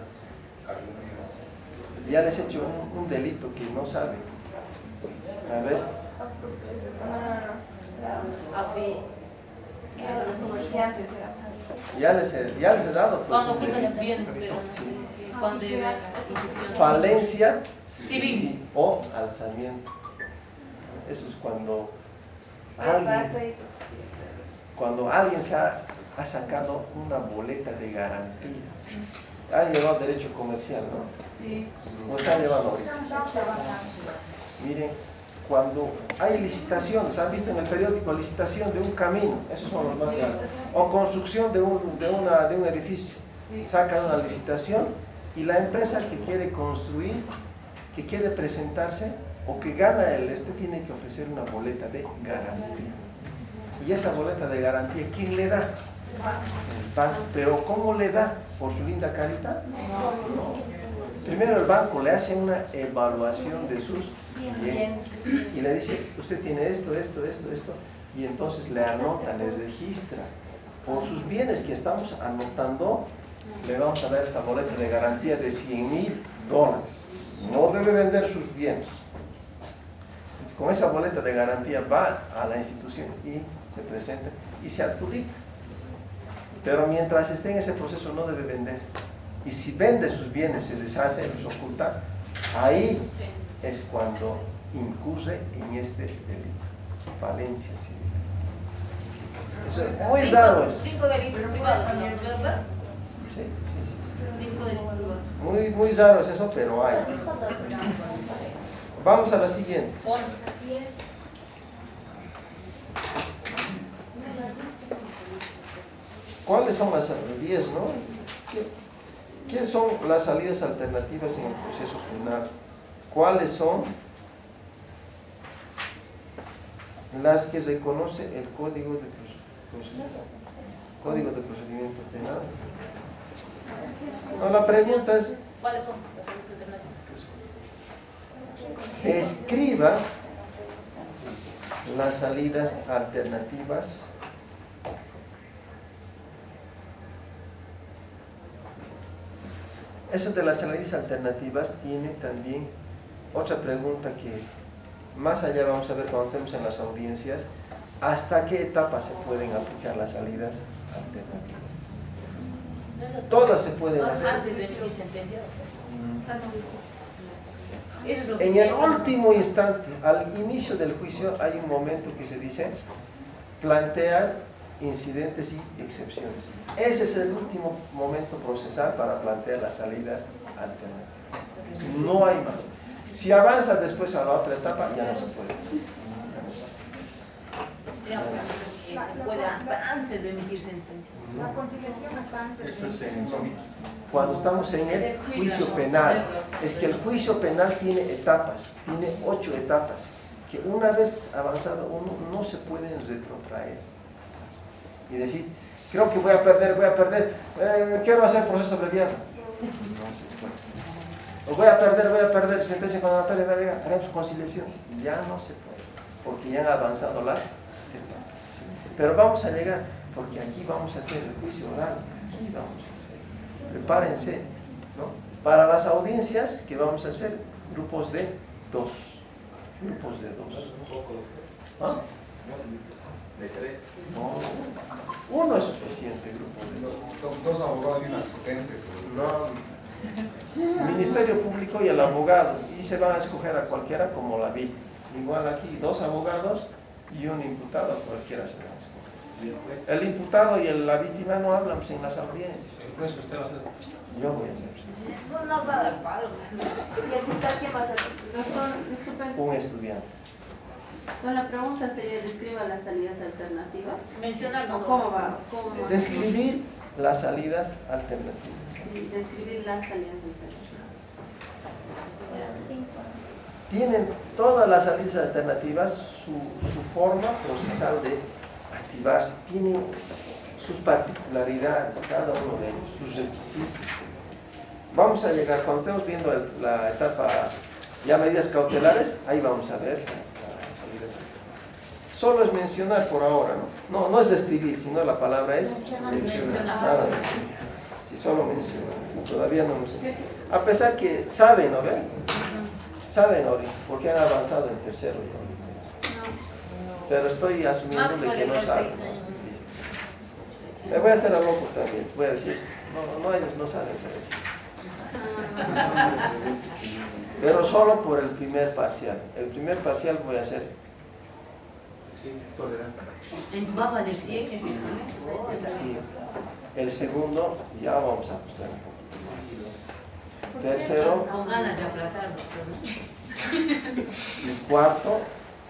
calumnias. Ya les he hecho un delito que no saben. A ver, Los comerciantes. ya les he dado. Pues, Cuando un oculta delito. sus bienes, pero cuando debe infección. Falencia Civil. o alzamiento. Eso es cuando alguien se ha sacado una boleta de garantía. Han llevado derecho comercial, ¿no? Sí. ¿O están llevando ahorita? Miren, cuando hay licitaciones, han visto en el periódico licitación de un camino, esos son los más grandes, o construcción de un edificio, sacan una licitación y la empresa que quiere construir, que quiere presentarse o que gana tiene que ofrecer una boleta de garantía. Y esa boleta de garantía, ¿quién le da? El banco. ¿Pero cómo le da? ¿Por su linda carita? No. Primero el banco le hace una evaluación de sus bienes y le dice, usted tiene esto, y entonces le anota, le registra. Por sus bienes que estamos anotando, le vamos a dar esta boleta de garantía de $100,000. No debe vender sus bienes. Entonces, con esa boleta de garantía va a la institución y se presenta y se adjudica. Pero mientras esté en ese proceso no debe vender. Y si vende sus bienes, se deshace, los oculta, ahí es cuando incurre en este delito. Falencia civil. Eso es muy raro. Eso. 5 delitos privados, ¿verdad? Sí. 5 delitos privados. Muy raro es eso, pero hay. Vamos a la siguiente. 11. ¿Cuáles son las 10, no? ¿Qué son las salidas alternativas en el proceso penal? ¿Cuáles son las que reconoce el Código de Procedimiento Penal? No, la pregunta es, ¿Cuáles son las salidas alternativas? escriba las salidas alternativas Eso de las salidas alternativas tiene también otra pregunta que más allá vamos a ver cuando estemos en las audiencias, ¿hasta qué etapa se pueden aplicar las salidas alternativas? Todas se pueden hacer. Antes de emitir sentencia. Eso es lo que En el siempre- último instante, al inicio del juicio, hay un momento que se dice plantear incidentes y excepciones. Ese es el último momento procesal para plantear las salidas alternativas. No hay más. Si avanza después a la otra etapa, ya no se puede hacer. Digamos que se puede hasta antes de emitir sentencia. La conciliación está antes. Eso es en Cuando estamos en el juicio penal, es que el juicio penal tiene etapas, tiene 8 etapas, que una vez avanzado uno no se pueden retrotraer y decir, creo que voy a perder, quiero hacer proceso abreviado. No se puede. O voy a perder, sentencia condenatoria, haremos conciliación. Ya no se puede, porque ya han avanzado las etapas. Pero vamos a llegar, porque aquí vamos a hacer el juicio oral, aquí vamos a hacer. Prepárense, ¿no? Para las audiencias que vamos a hacer, grupos de 2. Grupos de 2. ¿Ah? De 3. No, uno es suficiente, grupo de 2. Dos abogados y un asistente. No. Ministerio Público y el abogado, y se van a escoger a cualquiera como la víctima. Igual aquí, 2 abogados y un imputado, a cualquiera se va a escoger. El imputado y la víctima no hablan pues, en las audiencias. Pues usted va a hacer. Yo voy a hacer. No nos va a dar palo. ¿Y el fiscal quién va a ser? Doctor, disculpen, Un estudiante. con la pregunta sería, describa las salidas alternativas. Mencionar ¿O cómo va? ¿Cómo va? Describir las salidas alternativas. Describir las salidas alternativas. Tienen todas las salidas alternativas su forma procesal de activarse, tienen sus particularidades, cada uno de ellos, sus requisitos. Vamos a llegar, cuando estemos viendo la etapa, ya medidas cautelares, ahí vamos a ver. Solo es mencionar por ahora, ¿no? No es describir, sino la palabra es mencionar. Nada más. Si solo mencionar, todavía no mencionar. A pesar que saben, ¿no ven? Saben ahorita, porque han avanzado en tercero. Pero estoy asumiendo de que no saben. Me voy a hacer a loco también, voy a decir, no, ellos no saben. Pero solo por el primer parcial. El primer parcial voy a hacer. Sí, tolerante. Entonces va a valer 100. Sí. El segundo ya vamos a ajustar un poquito más. Tercero. Con ganas de aplazarlo. Y cuarto,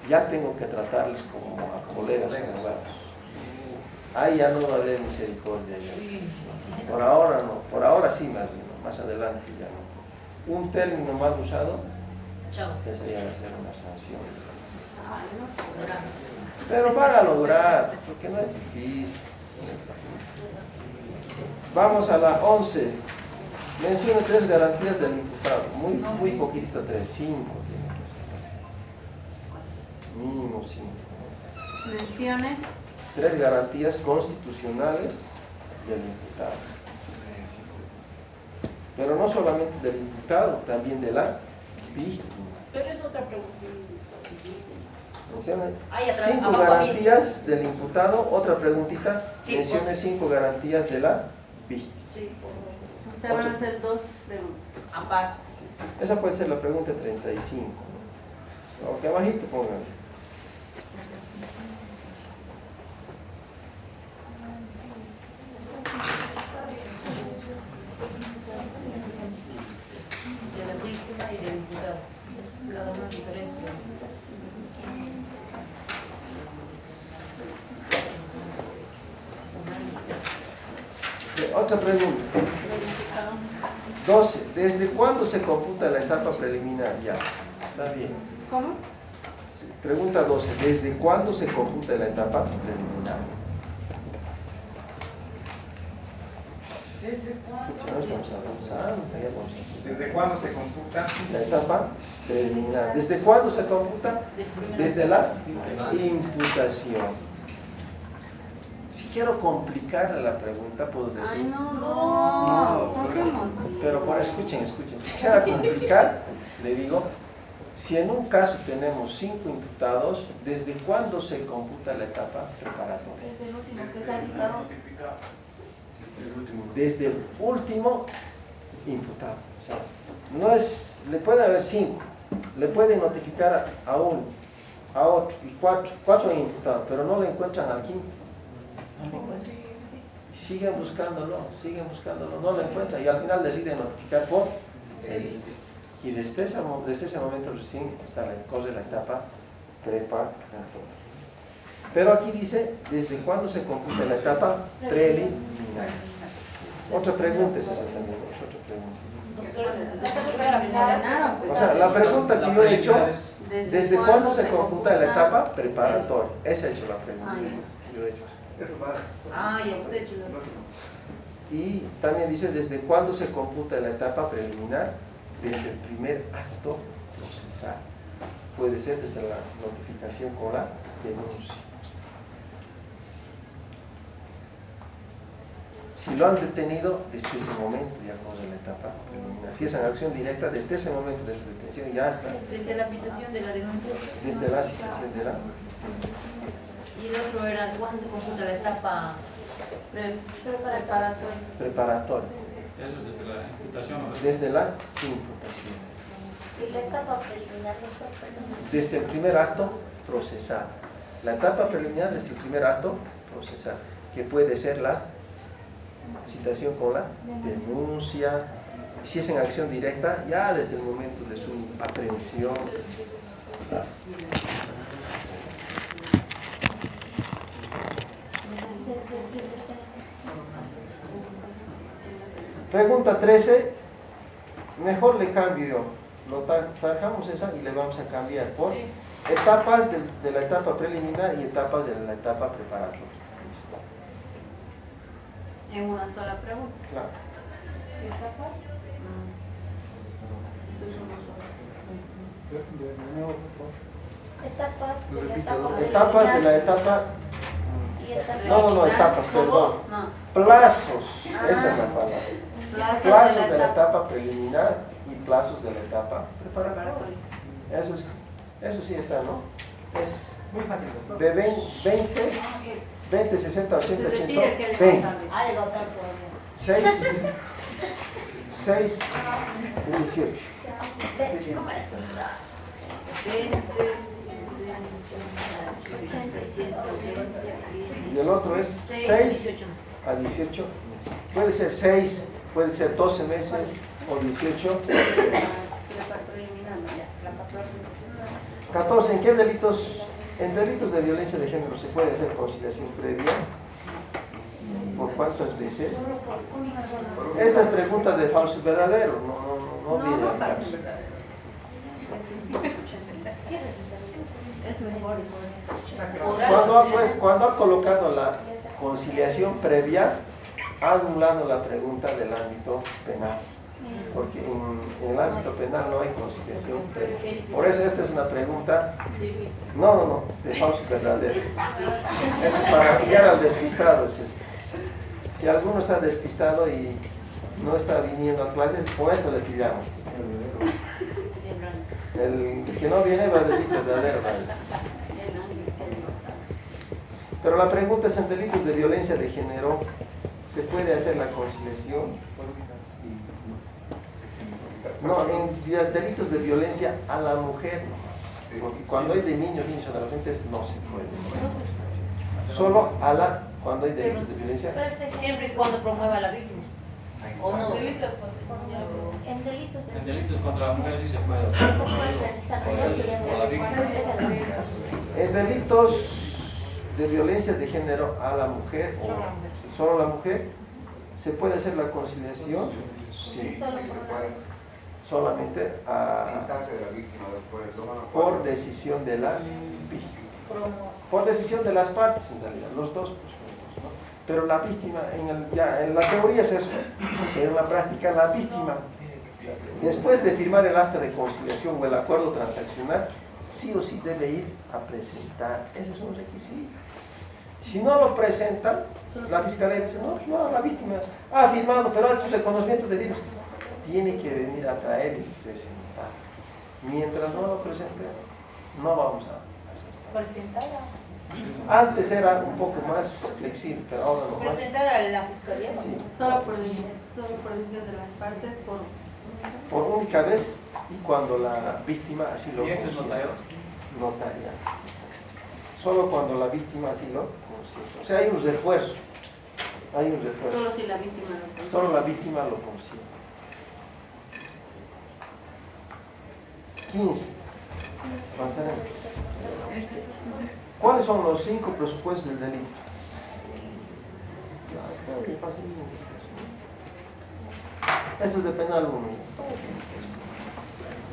ya tengo que tratarles como a colegas abogados. Ahí ya no va a haber misericordia. Ya. Por ahora no, por ahora sí más adelante ya no. Un término mal usado, que sería hacer una sanción. Pero van a lograr, porque no es difícil. Vamos a la 11. Menciona 3 garantías del imputado. Muy poquito, 3, 5 tiene que ser. Mínimo 5. Mencione 3 garantías constitucionales del imputado. Pero no solamente del imputado, también de la víctima. Pero es otra pregunta. Mencione Ahí atrás, 5 abajo, garantías del imputado. Otra preguntita. Sí, Mencione 5 garantías de la víctima. Sí, o sea, van a ser 2 preguntas. aparte. Esa puede ser la pregunta 35. Ok, abajito pongan. De la víctima y del imputado. Es cada una diferente. Otra pregunta. 12. ¿Desde cuándo se computa la etapa preliminar? Ya, está bien. ¿Cómo? Pregunta 12. ¿Desde cuándo se computa la etapa preliminar? No estamos avanzando, ya vamos a hacer. ¿Desde cuándo se computa? La etapa preliminar. ¿Desde cuándo se computa? Desde la imputación. Si quiero complicarle la pregunta, puedo decir. Ay, no, toquemos. Pero escuchen. Si quiero complicar, le digo, si en un caso tenemos 5 imputados, ¿desde cuándo se computa la etapa preparatoria? Desde el último que se ha citado. Desde el último imputado. O sea, no es, le puede haber 5, le pueden notificar a uno, a otro, y 4 imputados, pero no le encuentran al quinto. Siguen buscándolo, no lo encuentran y al final deciden notificar por él. Y desde ese momento recién corre la etapa preparatoria. Pero aquí dice, ¿desde cuándo se computa la etapa preliminar? Otra pregunta es esa también, O sea, la pregunta que yo he hecho, ¿desde cuándo se computa la etapa preparatoria? Esa he hecho la pregunta. Yo he hecho eso. Ah, ya está hecho. Y también dice, ¿desde cuándo se computa la etapa preliminar? Desde el primer acto procesal. Puede ser desde la notificación con la denuncia. Si lo han detenido, desde ese momento ya corre la etapa preliminar. Si es en acción directa, desde ese momento de su detención ya está. Desde la citación de la denuncia. Desde la citación de la Y el otro era, ¿cuándo se computa la etapa preparatoria? Eso es desde la imputación. Desde la imputación. Y la etapa preliminar, doctor, Desde el primer acto procesal. La etapa preliminar desde el primer acto procesal, que puede ser la citación con la denuncia. Si es en acción directa, ya desde el momento de su aprehensión. Pregunta 13. Mejor le cambio yo. Lo trabajamos esa y le vamos a cambiar por etapas de la etapa preliminar y etapas de la etapa preparatoria. En una sola pregunta. Claro. ¿Qué etapas? Esto es una sola. Etapas de la etapa Etapas de la etapa. y etapa No, etapas, perdón. No. Plazos, esa es la palabra. Plazos Plazos de la etapa preliminar y plazos de la etapa preparatoria. Eso sí está, ¿no? Es Muy fácil, doctor. de 20, 60, 80, Se retira que 120. Ah, el otro 6 y 18. ¿Cómo es? 20, Y el otro es 6 a 18. Puede ser 6, puede ser 12 meses o 18. 14. ¿En qué delitos? En delitos de violencia de género se puede hacer conciliación previa. ¿Por cuántas veces? Esta es pregunta de falso y verdadero, no viene al caso. es mejor. Cuando ha colocado la conciliación previa, ha anulado la pregunta del ámbito penal. Porque en el ámbito penal no hay conciliación previa. Por eso esta es una pregunta, no, de falso y verdadero. Eso es para pillar al despistado. Es esto. Si alguno está despistado y no está viniendo a clases, con esto le pillamos. El que no viene va a decir verdadero. ¿Vale? Pero la pregunta es: en delitos de violencia de género, ¿se puede hacer la conciliación? No, en delitos de violencia a la mujer, porque cuando hay de niños y adolescentes no se puede. Solo cuando hay delitos de violencia. Siempre y cuando promueva la víctima. ¿O no? En delitos En delitos contra la mujer sí se puede. O la víctima. En delitos de violencia de género a la mujer o solo a la mujer, ¿se puede hacer la conciliación? Sí. Solamente A instancia de la víctima, por decisión de la víctima. Por decisión de las partes, en realidad, los dos. ¿No? Pero la víctima, en la teoría es eso, en la práctica la víctima, después de firmar el acta de conciliación o el acuerdo transaccional, sí o sí debe ir a presentar. Ese es un requisito. Si no lo presenta, la fiscalía dice: no, la víctima ha firmado, pero ha hecho reconocimiento de firma. Tiene que venir a traer y presentar. Mientras no lo presente, no vamos a hacer. Presentarla. Antes era un poco más flexible, pero ahora no más. Presentar a la fiscalía. Sí. Solo por decisión de las partes, Por única vez y cuando la víctima así lo ¿Y esto es considera. notariado? Notarial. Solo cuando la víctima así lo considera. O sea, hay un refuerzo. solo si la víctima lo consigue. Solo la víctima lo considera. 15. Avanzaremos. ¿Cuáles son los 5 presupuestos del delito? Eso es de penal 1.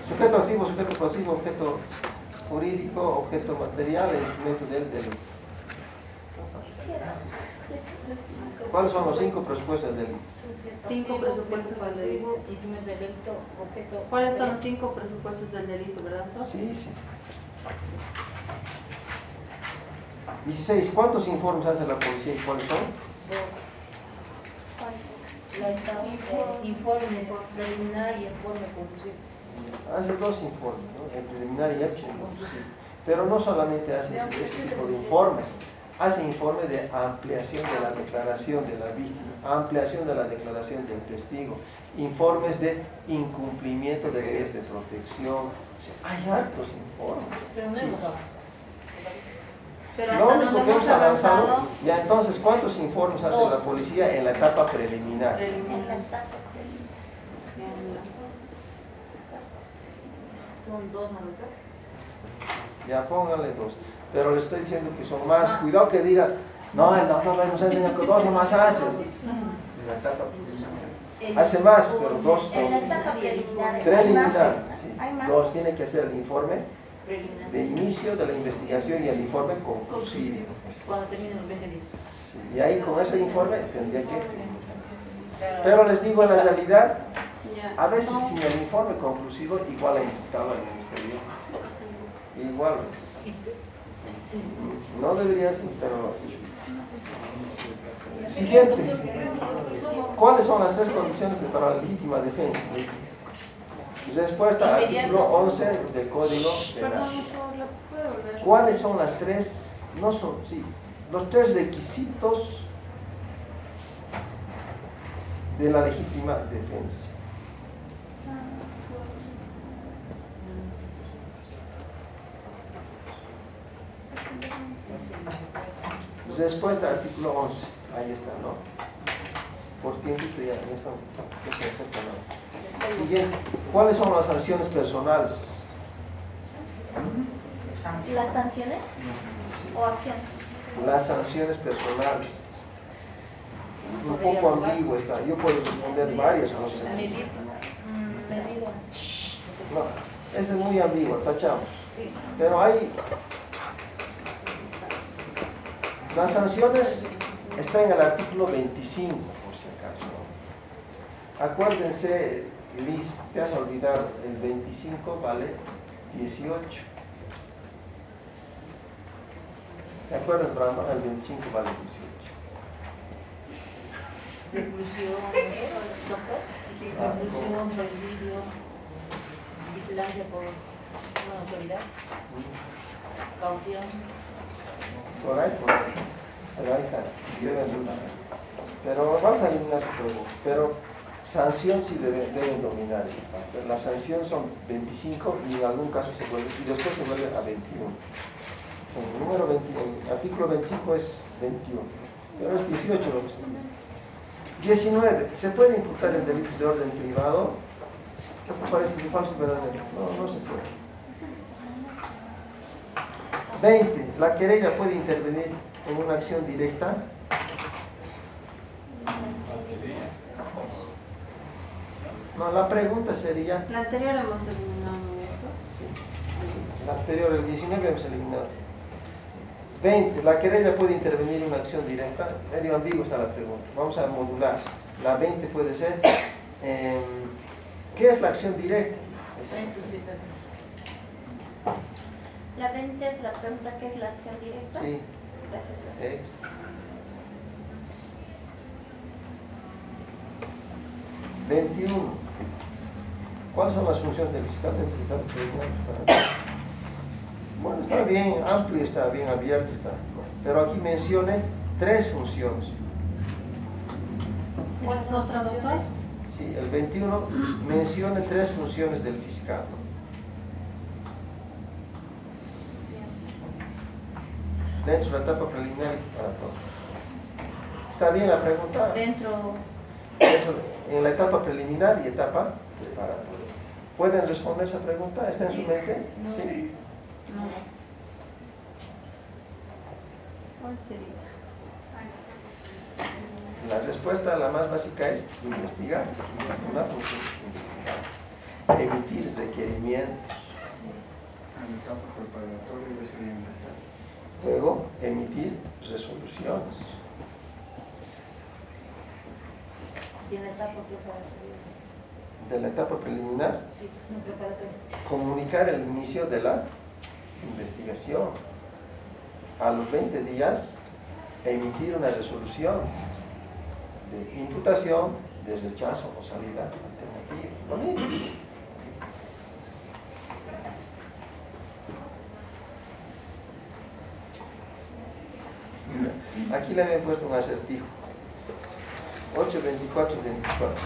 Sujeto activo, sujeto pasivo, objeto jurídico, objeto material e instrumento del delito. ¿Cuáles son los 5 presupuestos del delito? 5 presupuestos del delito. Instrumento del delito, objeto. ¿Cuáles son los 5 presupuestos del delito, verdad? Sí. 16. ¿Cuántos informes hace la policía y cuáles son? Informe preliminar y informe conclusivo. Hace 2 informes, ¿no? El preliminar y el conclusivo. Pero no solamente hace ese tipo de informes, hace informe de ampliación de la declaración de la víctima, ampliación de la declaración del testigo, informes de incumplimiento de leyes de protección. O sea, hay hartos informes. Pero no hemos avanzado. Pero Lo hasta único donde que hemos hemos avanzado, avanzado, ya entonces, ¿cuántos informes hace la policía en la etapa preliminar? Son 2 más doctor. Ya póngale 2. Pero le estoy diciendo que son más. Cuidado que diga: no, el doctor nos enseña que 2 nomás hace. En la etapa preliminar. Hace más, pero 2 En la son. etapa preliminar. Preliminar, Hay sí. más. 2 tiene que hacer el informe de inicio de la investigación y el informe conclusivo. Cuando terminen los 20 días. Sí, y ahí con ese informe tendría que... Pero les digo, en la realidad, Ya. a veces sin el informe conclusivo igual ha imputado al ministerio. Igual. No debería ser, pero... Siguiente. ¿Cuáles son las tres condiciones para la legítima defensa? Respuesta al artículo 11 del Código Penal. Perdón, ¿lo puedo volver? ¿Cuáles son las tres? No son, sí, los tres requisitos de la legítima defensa. Respuesta al artículo 11. Ahí está, ¿no? Por tiempito ya está. Siguiente. ¿Cuáles son las sanciones personales? ¿Las sanciones o acciones? Las sanciones personales. Un poco ambiguo está. Yo puedo responder varias cosas. Medidas. No, ese es muy ambiguo, tachamos. Pero hay... Las sanciones están en el artículo 25, por si acaso. Acuérdense, Liz, te has olvidado, el 25 vale 18. ¿Te acuerdas, Brahma? El 25 vale 18. Reclusión, reclusión, presidio, vigilancia por una autoridad, caución. Por ahí, pero ahí está. Pero vamos a eliminar su pregunta. Pero sanción sí deben dominar. Las sanciones son 25 y en algún caso se vuelve, y después se vuelve a 21. El número 21, el artículo 25 es 21, pero es 18 lo que se... 19. ¿Se puede imputar el delito de orden privado? Esto parece de falso verdadero. No, no se puede. 20. ¿La querella puede intervenir en una acción directa? No, la pregunta sería... La anterior hemos eliminado, ¿no? Sí, la anterior, el 19 hemos eliminado. 20. ¿La querella puede intervenir en una acción directa? Medio ambiguo está la pregunta. Vamos a modular. La 20 puede ser... ¿qué es la acción directa? Eso sí está bien. La 20 es la pregunta, ¿qué es la acción directa? Sí. Gracias. 21. ¿Cuáles son las funciones del fiscal dentro del Estado preliminar? Bueno, está bien amplio, está bien abierto, está. Pero aquí mencione 3 funciones. ¿Esa es otra, doctor? Sí, el 21 mencione 3 funciones del fiscal. Dentro de la etapa preliminar y para todo. ¿Está bien la pregunta? Dentro... En la etapa preliminar y etapa preparatoria. ¿Pueden responder esa pregunta? ¿Está en su mente? ¿Sí? No. ¿Cuál sería? La respuesta, la más básica, es investigar. Una función investigar. Emitir requerimientos. En etapa preparatoria y experimental. Luego, emitir resoluciones. ¿Y en la etapa preparatoria? De la etapa preliminar, Sí, no preparatoria. comunicar el inicio de la investigación. A los 20 días, emitir una resolución de imputación, de rechazo o salida alternativa. Bonito. Aquí le había puesto un acertijo. 8, 24, 24.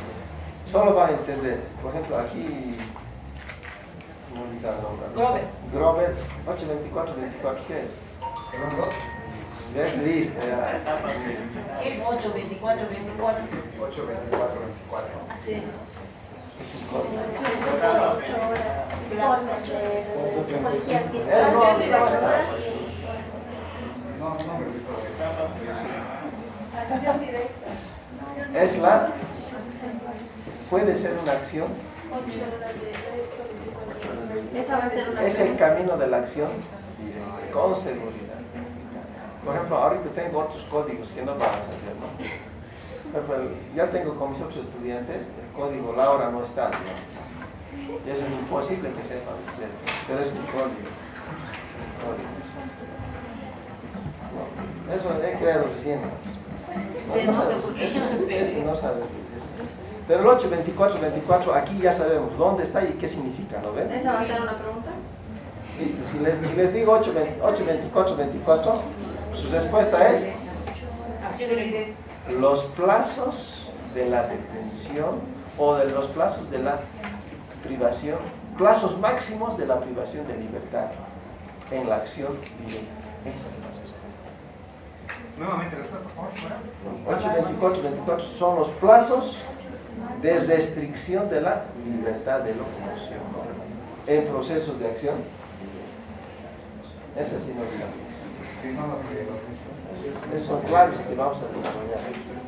Solo va a entender. Por ejemplo, aquí... No olvidar el nombre. Grover. Grover, 8, 24, 24, ¿qué es? ¿Ves? Listo. Ya. Es 8, 24, 24. 8, 24, 24. Sí. Son 8 horas. Informes de policía No, fiscal. no está. No, no me recuerdo. Acción directa. Es la... Puede ser una acción. 8 horas de esto, 24 horas. Esa va a ser una Es el pregunta. camino de la acción directa, con seguridad. Por ejemplo, ahorita tengo otros códigos que no van a saber, ¿no? Por ejemplo, ya tengo con mis otros estudiantes el código Laura no está, ¿no? Y eso es imposible que sepan ustedes, pero es mi código. No, eso he creado recién. Se nota porque yo no me pego. Ese no sabe. Pero el 82424 aquí ya sabemos dónde está y qué significa, ¿no ven? Esa va a ser una pregunta. Listo, si les digo 82424, su respuesta es los plazos de la detención o de los plazos de la privación, plazos máximos de la privación de libertad en la acción directa. Esa es la respuesta. Nuevamente, respuesta, por favor. 82424 son los plazos de restricción de la libertad de locomoción, ¿no? En procesos de acción. Esa sí no sabemos. Sí, no lo sé. Esos son claves que vamos a desarrollar.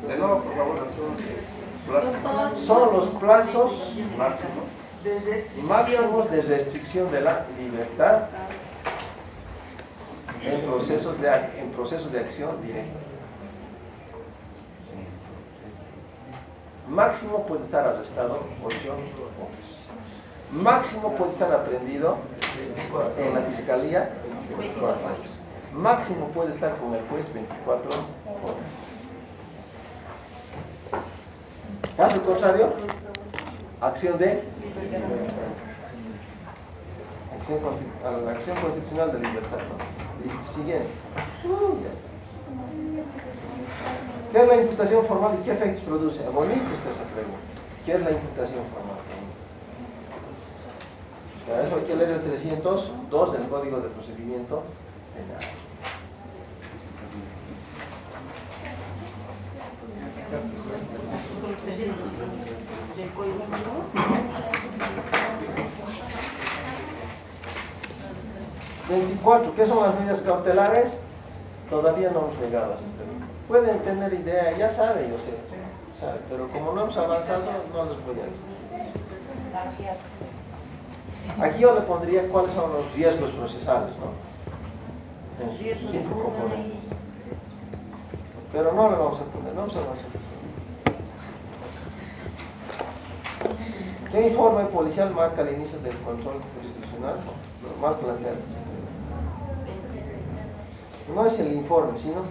De nuevo, por favor, Son los plazos máximos. máximos de restricción de la libertad en procesos de acción directa. Máximo puede estar arrestado 8 horas. Máximo puede estar aprendido en la fiscalía 24 horas. Máximo puede estar con el juez 24 horas. Caso contrario, acción de la acción constitucional de libertad, ¿no? Listo, siguiente. Ya está. ¿Qué es la imputación formal y qué efectos produce? Bonito está esa pregunta. ¿Qué es la imputación formal? Para eso hay que leer el 302 del Código de Procedimiento Penal. Del código. 24. ¿Qué son las medidas cautelares? Todavía no hemos llegado a esa pregunta. Pueden tener idea, ya saben, yo sé, sabe, pero como no hemos avanzado, no les voy a decir. Aquí yo le pondría cuáles son los riesgos procesales, ¿no? En sus 5 componentes. Pero no le vamos a poner, vamos a avanzar. ¿Qué informe policial marca el inicio del control jurisdiccional? Mal planteado. No es el informe, sino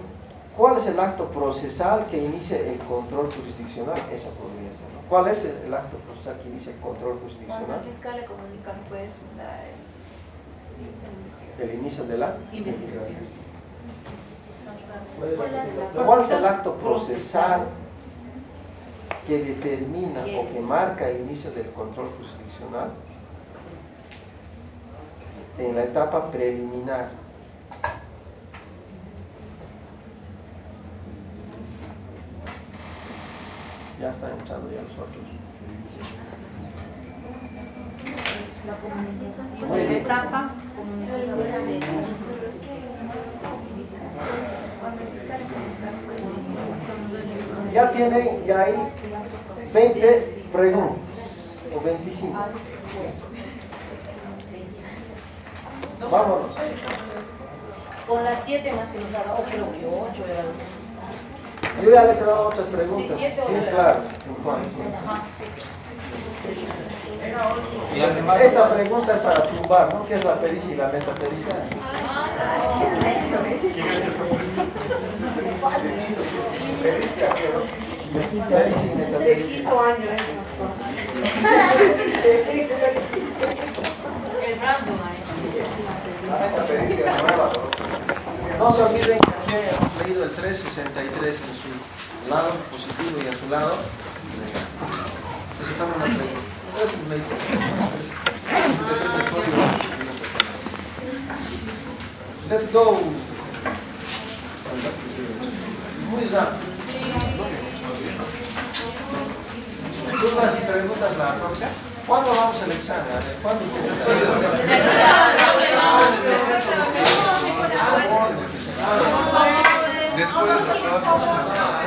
¿cuál es el acto procesal que inicia el control jurisdiccional? Esa podría ser, ¿no? ¿Cuál es el acto procesal que inicia el control Cuando jurisdiccional? el fiscal le comunica al juez El inicio de la Investigación. ¿Cuál es el acto procesal que determina o que marca el inicio del control jurisdiccional? En la etapa preliminar. Ya están entrando ya los otros. La comunicación. Muy bien. Etapa. Ya tienen, ya hay 20 preguntas, o 25. Vámonos. Con las 7 más que nos ha dado, creo que 8 era lo que... Yo ya les he dado otras preguntas, Sí, 7 o sí, 8. claras. Ajá. Esta pregunta es para tumbar, ¿no? ¿Qué es la pericia y la metapericia? Pericia, ¿qué? Pericia y De metapericia. quinto año, El random ha hecho. La metapericia es nueva, ¿no? No se olviden que aquí hemos leído el 363 en su lado positivo y en su lado negativo. Necesitamos una pregunta. Es un ley. Este código. Let's go. Muy rápido. Dudas y preguntas la próxima. ¿Cuándo vamos al examen? A ver, ¿cuándo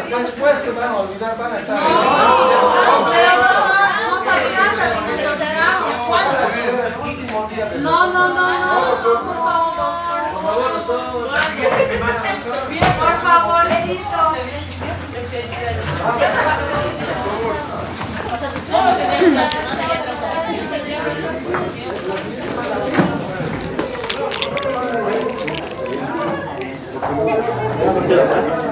Después se van a olvidar, van a estar el último día No, por favor. Por favor, doctor. Por favor, Edito. Solo tenés una semana y otra semana.